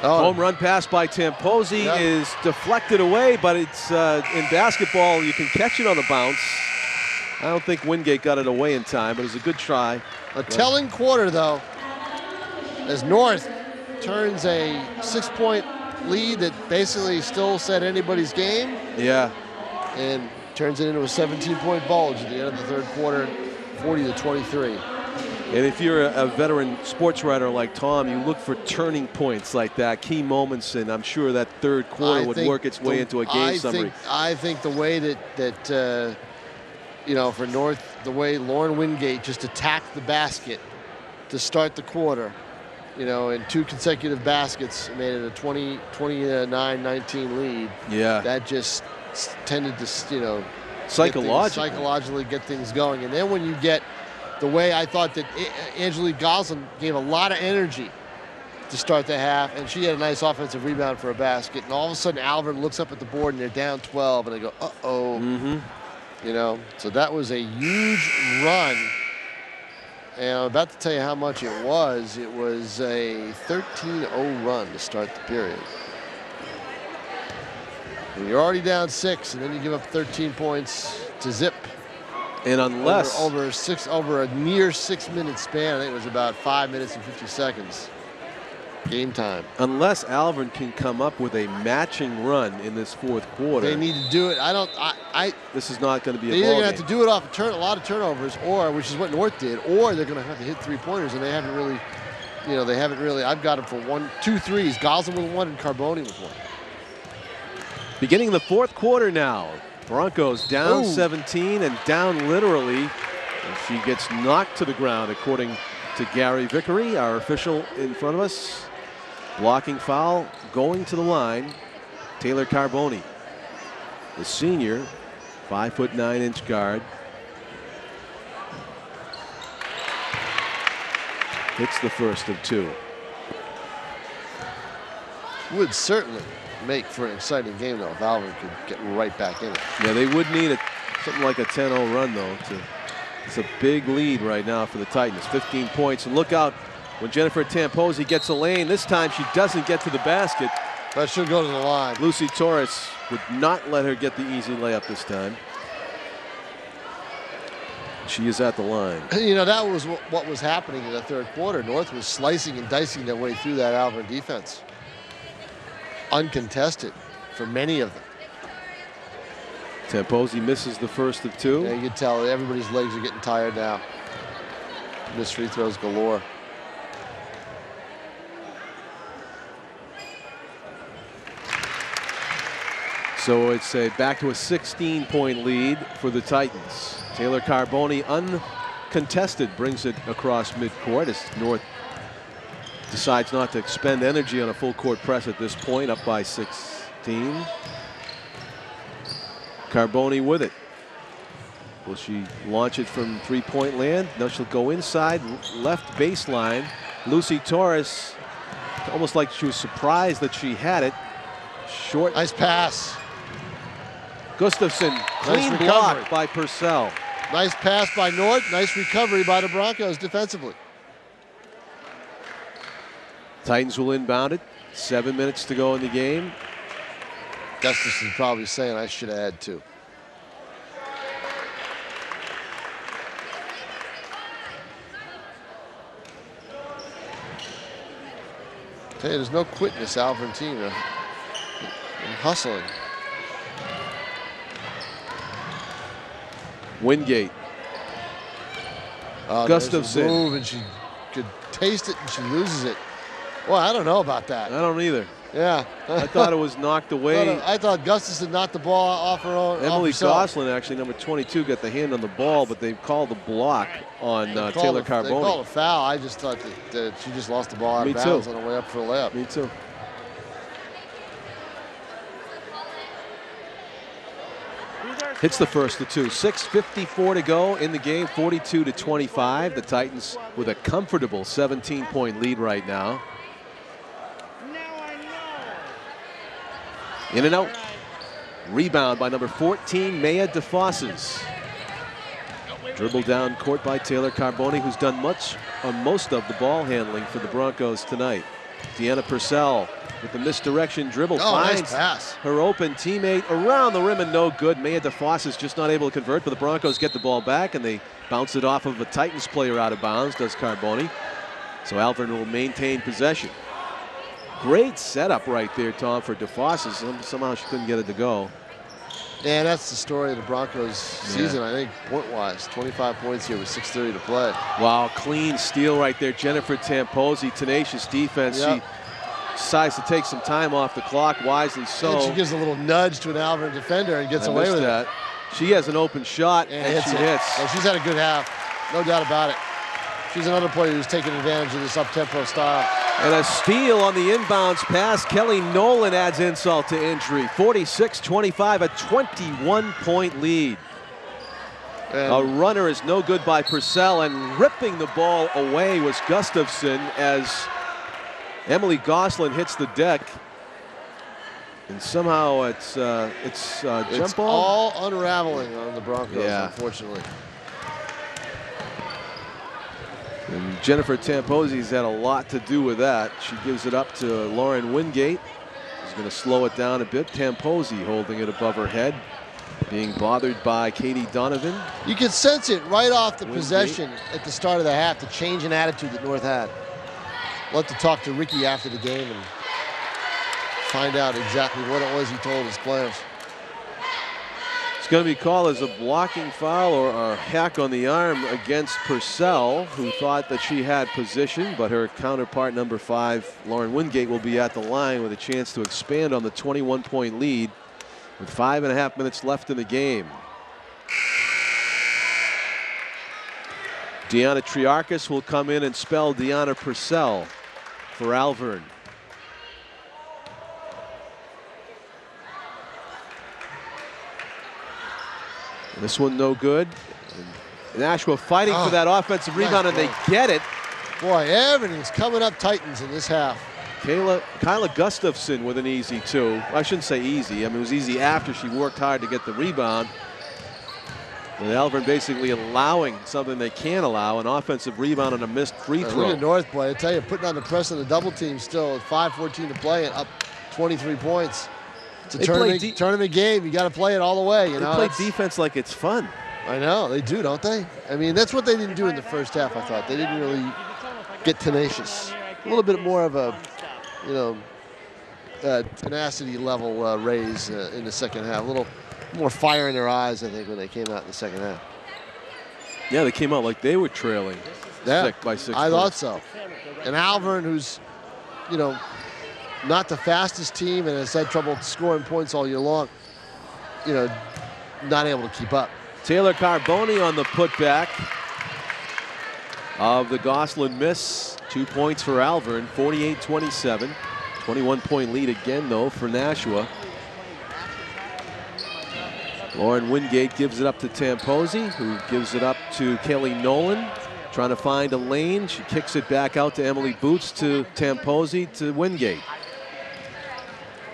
Home run pass by Tamposi is deflected away, but it's in basketball, you can catch it on the bounce. I don't think Wingate got it away in time, but it was a good try.
A telling quarter, though, as North turns a 6-point lead that basically still set anybody's game.
Yeah.
And turns it into a 17-point bulge at the end of the third quarter, 40-23.
And if you're a veteran sports writer like Tom, you look for turning points like that, key moments, and I'm sure that third quarter would work its way into a game summary.
I think the way that you know, for North, the way Lauren Wingate just attacked the basket to start the quarter, you know, in 2 consecutive baskets, made it a 29-19 lead.
Yeah.
That just tended to, you know, psychologically get things going. And then when you get the way I thought that Angelique Goslin gave a lot of energy to start the half, and she had a nice offensive rebound for a basket, and all of a sudden Alvirne looks up at the board and they're down 12, and they go, uh-oh.
Mm-hmm.
You know, so that was a huge run. And I'm about to tell you how much it was. It was a 13-0 run to start the period. And you're already down 6, and then you give up 13 points to zip.
And unless
over a near 6-minute span, I think it was about 5 minutes and 50 seconds. Game time. Unless
Alvirne can come up with a matching run in this fourth quarter.
They need to do it.
This is not going to be a ball game.
They're either going to have to do it off a lot of turnovers, or, which is what North did, or they're going to have to hit 3-pointers, and they haven't really, you know, I've got them for 2 threes. Goslin with 1 and Carboni with 1.
Beginning the fourth quarter now. Broncos down 17 and down literally. And she gets knocked to the ground, according to Gary Vickery, our official in front of us. Blocking foul, going to the line. Taylor Carboni, the senior, 5'9" guard. Hits the first of 2.
Would certainly make for an exciting game, though, if Alvirne could get right back in it.
Yeah, they would need something like a 10-0 run, though. It's a big lead right now for the Titans, 15 points. And look out when Jennifer Tamposi gets a lane. This time she doesn't get to the basket.
But she'll go to the line.
Lucy Torres would not let her get the easy layup this time. She is at the line.
You know, that was what was happening in the third quarter. North was slicing and dicing their way through that Alvirne defense. Uncontested for many of them.
Tamposi misses the first of 2.
Yeah, you can tell everybody's legs are getting tired now. Missed free throws galore.
So it's back to a 16-point lead for the Titans. Taylor Carboni, uncontested, brings it across midcourt as North decides not to expend energy on a full court press at this point, up by 16. Carboni with it. Will she launch it from 3-point land? No, she'll go inside, left baseline. Lucy Torres, almost like she was surprised that she had it. Short.
Nice pass.
Gustafson, clean block by Purcell.
Nice pass by North. Nice recovery by the Broncos defensively.
Titans will inbound it. 7 minutes to go in the game.
Gustafson probably saying I should have had 2. Tell you, there's no quit in this Alvirne team. They're hustling.
Wingate. Gustafson.
Move, and she could taste it, and she loses it. Well, I don't know about that.
I don't either.
Yeah.
I thought it was knocked away.
I thought Gustafson knocked the ball off her own.
Emily Gosselin, actually, number 22, got the hand on the ball, but they called the block on Taylor Carboni.
They called a foul. I just thought that she just lost the ball out of bounds on the way up for a layup.
Me too. Hits the first of two. 6:54 to go in the game, 42-25. The Titans with a comfortable 17-point lead right now. In and out. Rebound by number 14, Maya DeFosses. Dribbled down court by Taylor Carboni, who's done much on most of the ball handling for the Broncos tonight. Deanna Purcell with the misdirection dribble finds
nice pass.
Her open teammate around the rim and no good. Maya DeFosses just not able to convert, but the Broncos get the ball back and they bounce it off of a Titans player out of bounds, does Carboni. So Alvirne will maintain possession. Great setup right there, Tom, for DeFosses. Somehow she couldn't get it to go.
Yeah, that's the story of the Broncos season, I think, point-wise. 25 points here with 6:30 to play.
Wow, clean steal right there. Jennifer Tamposi, tenacious defense.
Yep.
She decides to take some time off the clock, wisely so.
And she gives a little nudge to an Alvirne defender and gets away with
that. She has an open shot and she hits.
So she's had a good half, no doubt about it. She's another player who's taking advantage of this up-tempo style.
And a steal on the inbounds pass. Kelly Nolan adds insult to injury. 46-25, a 21-point lead.
And
a runner is no good by Purcell, and ripping the ball away was Gustafson as Emily Gosselin hits the deck. And somehow it's jump ball.
all unraveling on the Broncos, unfortunately.
And Jennifer Tamposi's had a lot to do with that. She gives it up to Lauren Wingate. She's going to slow it down a bit. Tamposi holding it above her head, being bothered by Katie Donovan.
You can sense it right off the possession at the start of the half, the change in attitude that North had. We'll have to talk to Ricky after the game and find out exactly what it was he told his players.
It's going to be called as a blocking foul or a hack on the arm against Purcell, who thought that she had position, but her counterpart, number 5, Lauren Wingate, will be at the line with a chance to expand on the 21-point lead with 5.5 minutes left in the game. Deanna Triarchis will come in and spell Deanna Purcell for Alvirne. This one no good. And Nashua fighting for that offensive rebound, and they get it.
Boy, everything's coming up Titans in this half.
Kyla Gustafson with an easy two. I shouldn't say easy. I mean, it was easy after she worked hard to get the rebound. And Alvirne basically allowing something they can't allow, an offensive rebound and a missed free throw.
Look at North play. I tell you, putting on the press on the double team still with 5:14 to play and up 23 points. It's a tournament game. You got to play it all the way. You know,
they play defense like it's fun.
I know they do, don't they? I mean, that's what they didn't do in the first half. I thought they didn't really get tenacious. A little bit more of a, tenacity level raise in the second half. A little more fire in their eyes, I think, when they came out in the second half.
Yeah, they came out like they were trailing by 6
I thought so. And Alvirne, who's, not the fastest team and has had trouble scoring points all year long, not able to keep up.
Taylor Carboni on the putback of the Gosselin miss. 2 points for Alvirne, 48-27. 21-point lead again, though, for Nashua. Lauren Wingate gives it up to Tamposi, who gives it up to Kelly Nolan. Trying to find a lane. She kicks it back out to Emily Boots, to Tamposi, to Wingate.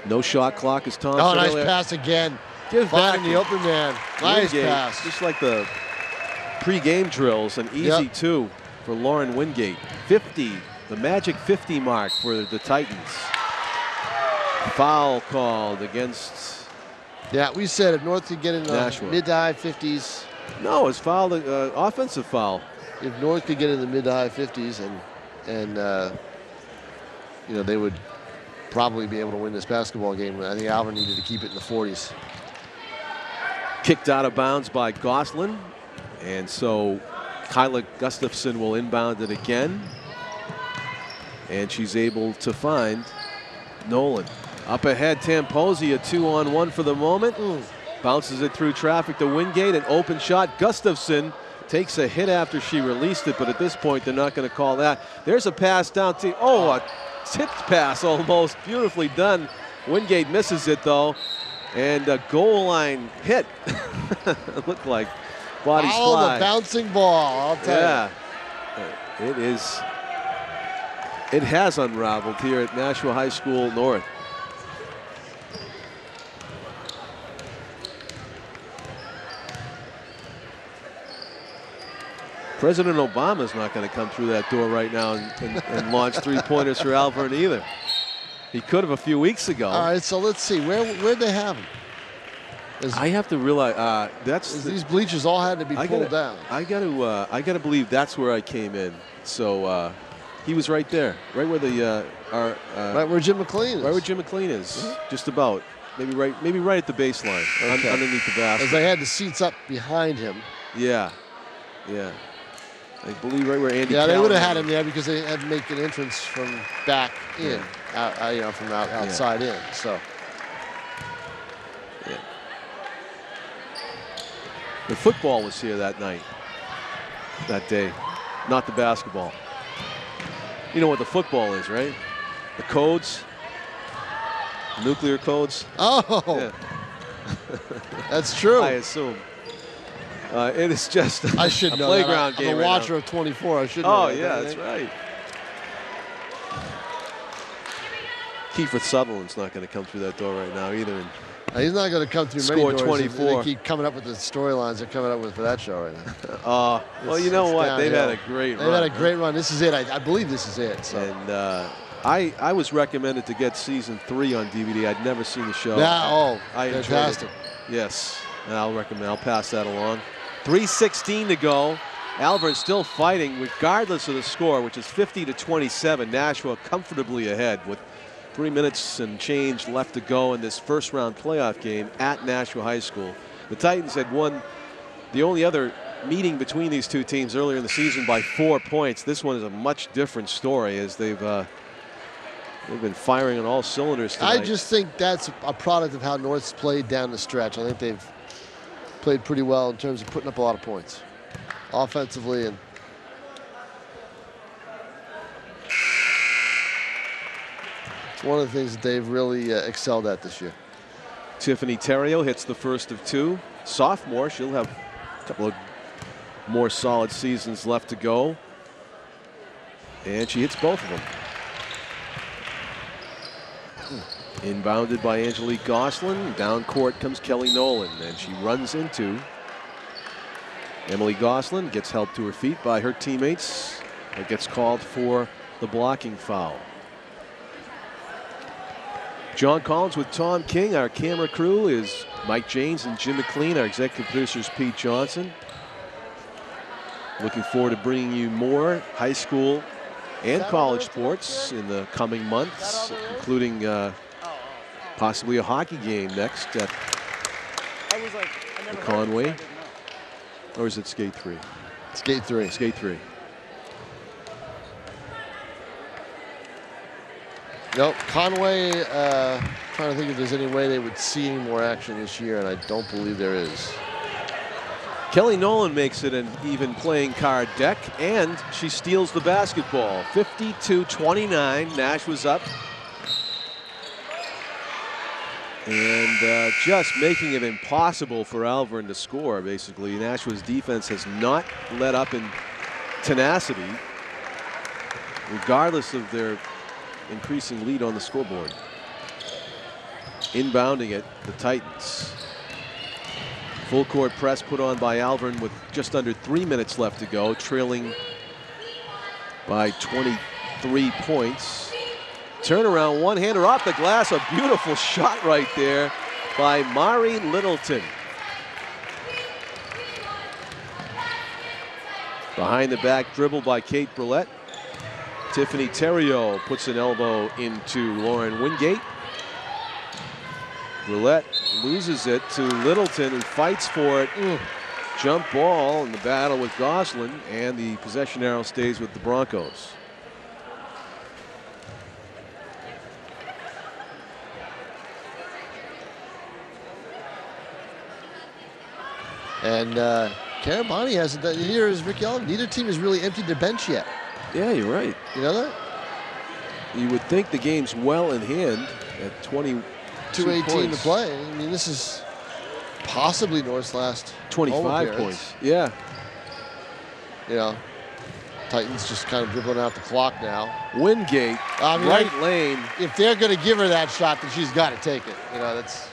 No shot clock, as Tom said
nice
earlier.
pass again.
Give back
the open man. Nice
Wingate,
pass.
just like the pre-game drills, an easy two for Lauren Wingate. 50, the magic 50 mark for the Titans. Foul called against.
Yeah, we said if North could get in the
Nashua.
mid to high 50s.
No, it's foul, offensive foul.
If North could get in the mid to high 50s and they would probably be able to win this basketball game. I think Alvirne needed to keep it in the 40s.
Kicked out of bounds by Gosselin. And so Kyla Gustafson will inbound it again. And she's able to find Nolan. Up ahead, Tamposi, a 2-on-1 for the moment. Bounces it through traffic to Wingate, an open shot. Gustafson takes a hit after she released it, but at this point, they're not going to call that. There's a pass down to, a tipped pass almost. Beautifully done. Wingate misses it, though. And a goal line hit. It looked like bodies fly.
The bouncing ball, I'll tell you.
It is. It has unraveled here at Nashua High School North. President Obama's not going to come through that door right now and launch three-pointers for Alvirne either. He could have a few weeks ago.
All right, so let's see. Where'd they have him?
I have to realize
these bleachers all had to be pulled down.
I got to believe that's where I came in. So he was right there, right where the
right where Jim McLean is.
Right where Jim McLean is, just about. Maybe right at the baseline, underneath the basket.
As they had the seats up behind him.
Yeah. I believe right where Andy.
Yeah, they would have had him there because they had to make an entrance from back in, from outside in. So.
Yeah. The football was here that night, that day, not the basketball. You know what the football is, right? The codes, nuclear codes.
Oh,
yeah.
That's true.
I assume. It is just
I should
a
know
playground
that.
game.
I'm a watcher of 24. I should know.
Oh, yeah, that's right. Kiefer Sutherland's not going to come through that door right now either. And
he's not going to come through
score
many doors.
24.
They keep coming up with the storylines they're coming up with for that show right now.
Well, you know what? They've had a great run.
They've had a great run. This is it. I believe this is it. So.
And I was recommended to get season 3 on DVD. I'd never seen the show.
I fantastic.
Yes, and I'll pass that along. 3:16 to go. Alvirne still fighting regardless of the score, which is 50-27. Nashua comfortably ahead with 3 minutes and change left to go in this first round playoff game at Nashua High School. The Titans had won the only other meeting between these two teams earlier in the season by 4 points. This one is a much different story as they've been firing on all cylinders tonight.
I just think that's a product of how North's played down the stretch. I think they've played pretty well in terms of putting up a lot of points offensively. And it's one of the things that they've really excelled at this year.
Tiffany Terrio hits the first of 2. Sophomore, she'll have a couple of more solid seasons left to go. And she hits both of them. Inbounded by Angelique Gosselin. Down court comes Kelly Nolan, and she runs into Emily Gosselin, gets helped to her feet by her teammates. It gets called for the blocking foul. John Collins with Tom King. Our camera crew is Mike James and Jim McLean. Our executive producer is Pete Johnson. Looking forward to bringing you more high school and college sports in the coming months, including possibly a hockey game next at Conway. Or is it Skate 3?
Skate 3.
Skate 3.
Nope. Conway, trying to think if there's any way they would see any more action this year, and I don't believe there is.
Kelly Nolan makes it an even playing card deck, and she steals the basketball. 52-29. Nashua's up. And just making it impossible for Alvirne to score, basically. Nashua's defense has not let up in tenacity, regardless of their increasing lead on the scoreboard. Inbounding it, the Titans. Full court press put on by Alvirne with just under 3 minutes left to go, trailing by 23 points. Turnaround one-hander off the glass, a beautiful shot right there by Mari Littleton. Behind the back dribble by Kate Brulette. Tiffany Theriault puts an elbow into Lauren Wingate. Roulette loses it to Littleton, who fights for it. Jump ball in the battle with Goslin, and the possession arrow stays with the Broncos.
And Carabani hasn't done, here is Ricky Oliver. Neither team has really emptied their bench yet.
Yeah, you're right.
You know that?
You would think the game's well in hand at 22
2:18
points.
to play. I mean, this is possibly North's last
25 points. Yeah.
You know, Titans just kind of dribbling out the clock now.
Wingate,
I mean,
right lane.
If they're going to give her that shot, then she's got to take it. You know, that's,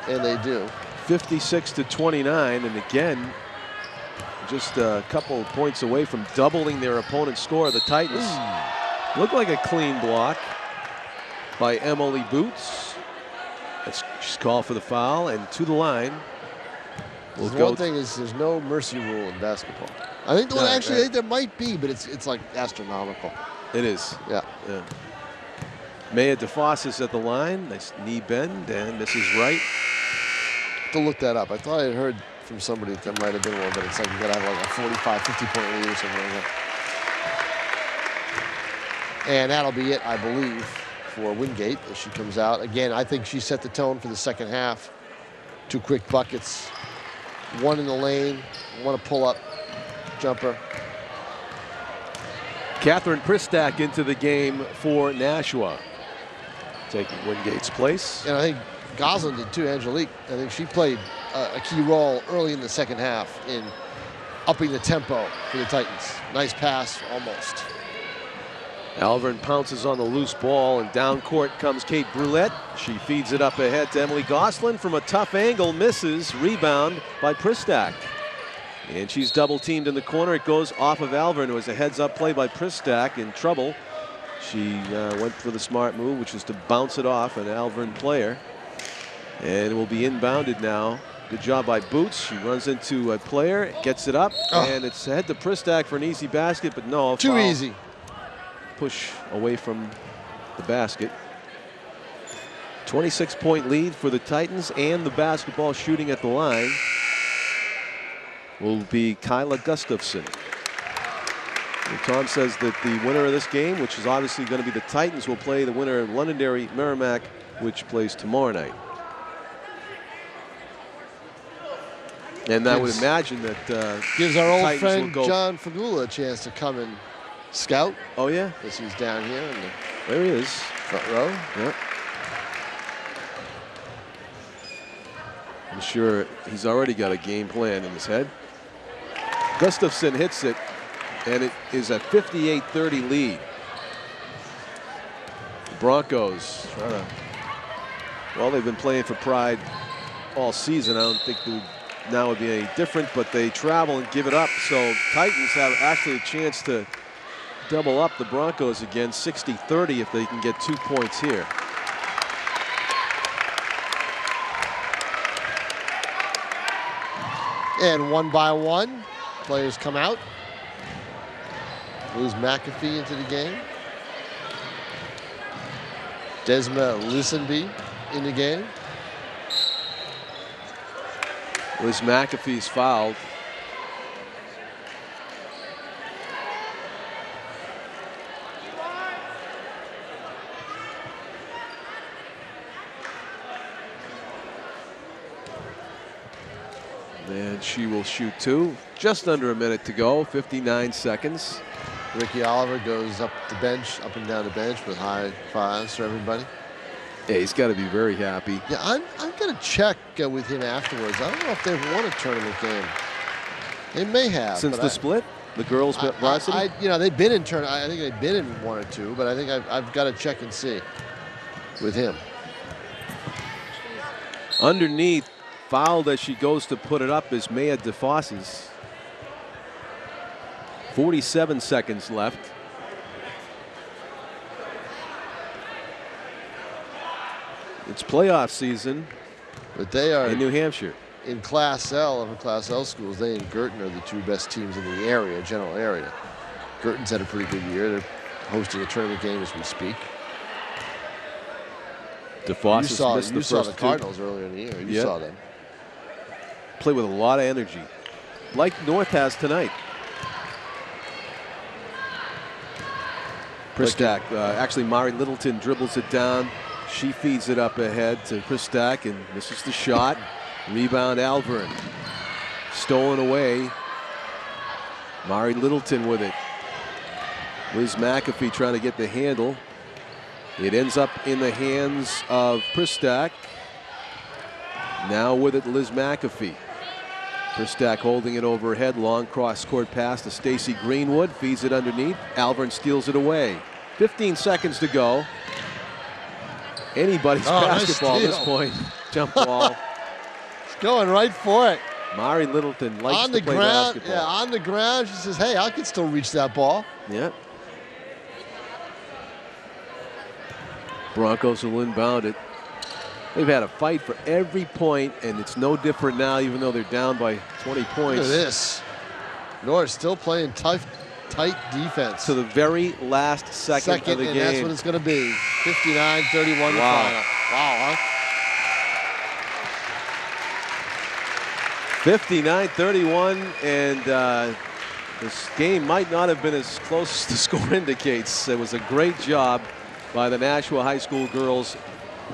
and they do.
56-29, and again, just a couple of points away from doubling their opponent's score. The Titans look like a clean block by Emily Boots. She's called for the foul, and to the line.
One thing is there's no mercy rule in basketball. I think I think there might be, but it's like astronomical.
It is.
Yeah.
Maya DeFoss is at the line. Nice knee bend, and this is right.
To look that up. I thought I had heard from somebody that there might have been one, but it's like you got to have like a 45, 50-point lead or something like that. And that'll be it, I believe, for Wingate as she comes out. Again, I think she set the tone for the second half. 2 quick buckets. 1 in the lane, 1 a pull-up jumper.
Catherine Pristak into the game for Nashua, taking Wingate's place.
And I think Goslin did too, Angelique. I think she played a key role early in the second half in upping the tempo for the Titans. Nice pass, almost.
Alvirne pounces on the loose ball, and down court comes Kate Brulette. She feeds it up ahead to Emily Goslin from a tough angle, misses. Rebound by Pristak. And she's double teamed in the corner. It goes off of Alvirne. It was a heads up play by Pristak, in trouble. She went for the smart move, which was to bounce it off an Alvirne player. And it will be inbounded now. Good job by Boots. She runs into a player, gets it up, and it's ahead to Pristak for an easy basket, but no.
Too easy.
Push away from the basket. 26-point lead for the Titans, and the basketball shooting at the line will be Kyla Gustafson. And Tom says that the winner of this game, which is obviously going to be the Titans, will play the winner of Londonderry Merrimack, which plays tomorrow night. And I would imagine that
gives our old
Titans
friend John Fagula a chance to come and scout.
Oh yeah,
because he's down here in the
there he is,
front row.
Yep. I'm sure he's already got a game plan in his head. Gustafson hits it, and it is a 58-30 lead. The Broncos trying to, well, they've been playing for pride all season. I don't think now would be any different, but they travel and give it up. So Titans have actually a chance to double up the Broncos again, 60-30, if they can get 2 points here.
And 1 by 1, players come out. Liz McAfee into the game. Desma Lisenby in the game.
Liz McAfee's fouled. And she will shoot 2. Just under a minute to go, 59 seconds.
Ricky Oliver goes up the bench, up and down the bench with high fives for everybody.
Yeah, he's got to be very happy.
Yeah, I'm going to check with him afterwards. I don't know if they've won a tournament game. They may have.
Since the split, the girls varsity?
You know, they've been in tournament. I think they've been in 1 or 2, but I think I've got to check and see with him.
Underneath, fouled as she goes to put it up is Maya DeFosses. 47 seconds left. It's playoff season,
but they are
in New Hampshire.
In Class L, of Class L schools, they and Girton are the 2 best teams in the area, general area. Girton's had a pretty good year. They're hosting a tournament game as we speak.
DeFoss
You
has missed
saw
the
the
first
Cardinals earlier in the year. You saw them.
Play with a lot of energy, like North has tonight. Pristak, actually Mari Littleton dribbles it down. She feeds it up ahead to Pristak and misses the shot. Rebound Alvirne. Stolen away. Mari Littleton with it. Liz McAfee trying to get the handle. It ends up in the hands of Pristak. Now with it, Liz McAfee. Pristak holding it overhead. Long cross-court pass to Stacy Greenwood. Feeds it underneath. Alvirne steals it away. 15 seconds to go. Anybody's basketball at this point. Jump ball.
It's going right for it.
Mari Littleton likes
on
to
the
play
ground,
basketball.
yeah, on the ground. She says, "Hey, I can still reach that ball."
Yeah. Broncos will inbound it. They've had a fight for every point, and it's no different now, even though they're down by 20 points.
Look at this. North still playing tough, tight defense.
To the very last second of the
and
game.
that's what it's going to be. 59-31
Wow.
the final. Wow, huh?
59-31, and this game might not have been as close as the score indicates. It was a great job by the Nashua High School girls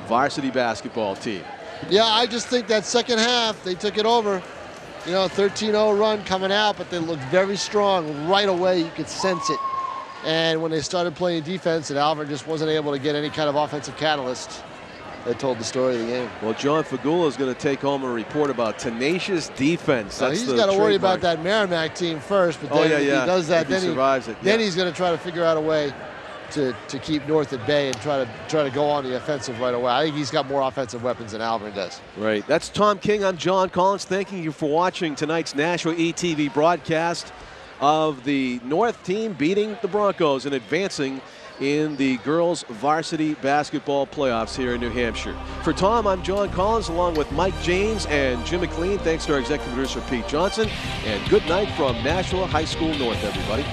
varsity basketball team.
Yeah, I just think that second half, they took it over. You know, 13-0 run coming out, but they looked very strong right away. You could sense it. And when they started playing defense, and Alvirne just wasn't able to get any kind of offensive catalyst, that told the story of the game.
Well, John Fagula is going to take home a report about tenacious defense. That's
he's got to worry about that Merrimack team first, but then if he does that, then he's going to try to figure out a way to keep North at bay and try to go on the offensive right away. I think he's got more offensive weapons than Alvirne does.
Right. That's Tom King. I'm John Collins. Thanking you for watching tonight's Nashua ETV broadcast of the North team beating the Broncos and advancing in the girls varsity basketball playoffs here in New Hampshire. For Tom, I'm John Collins along with Mike James and Jim McLean. Thanks to our executive producer Pete Johnson, and good night from Nashua High School North, everybody.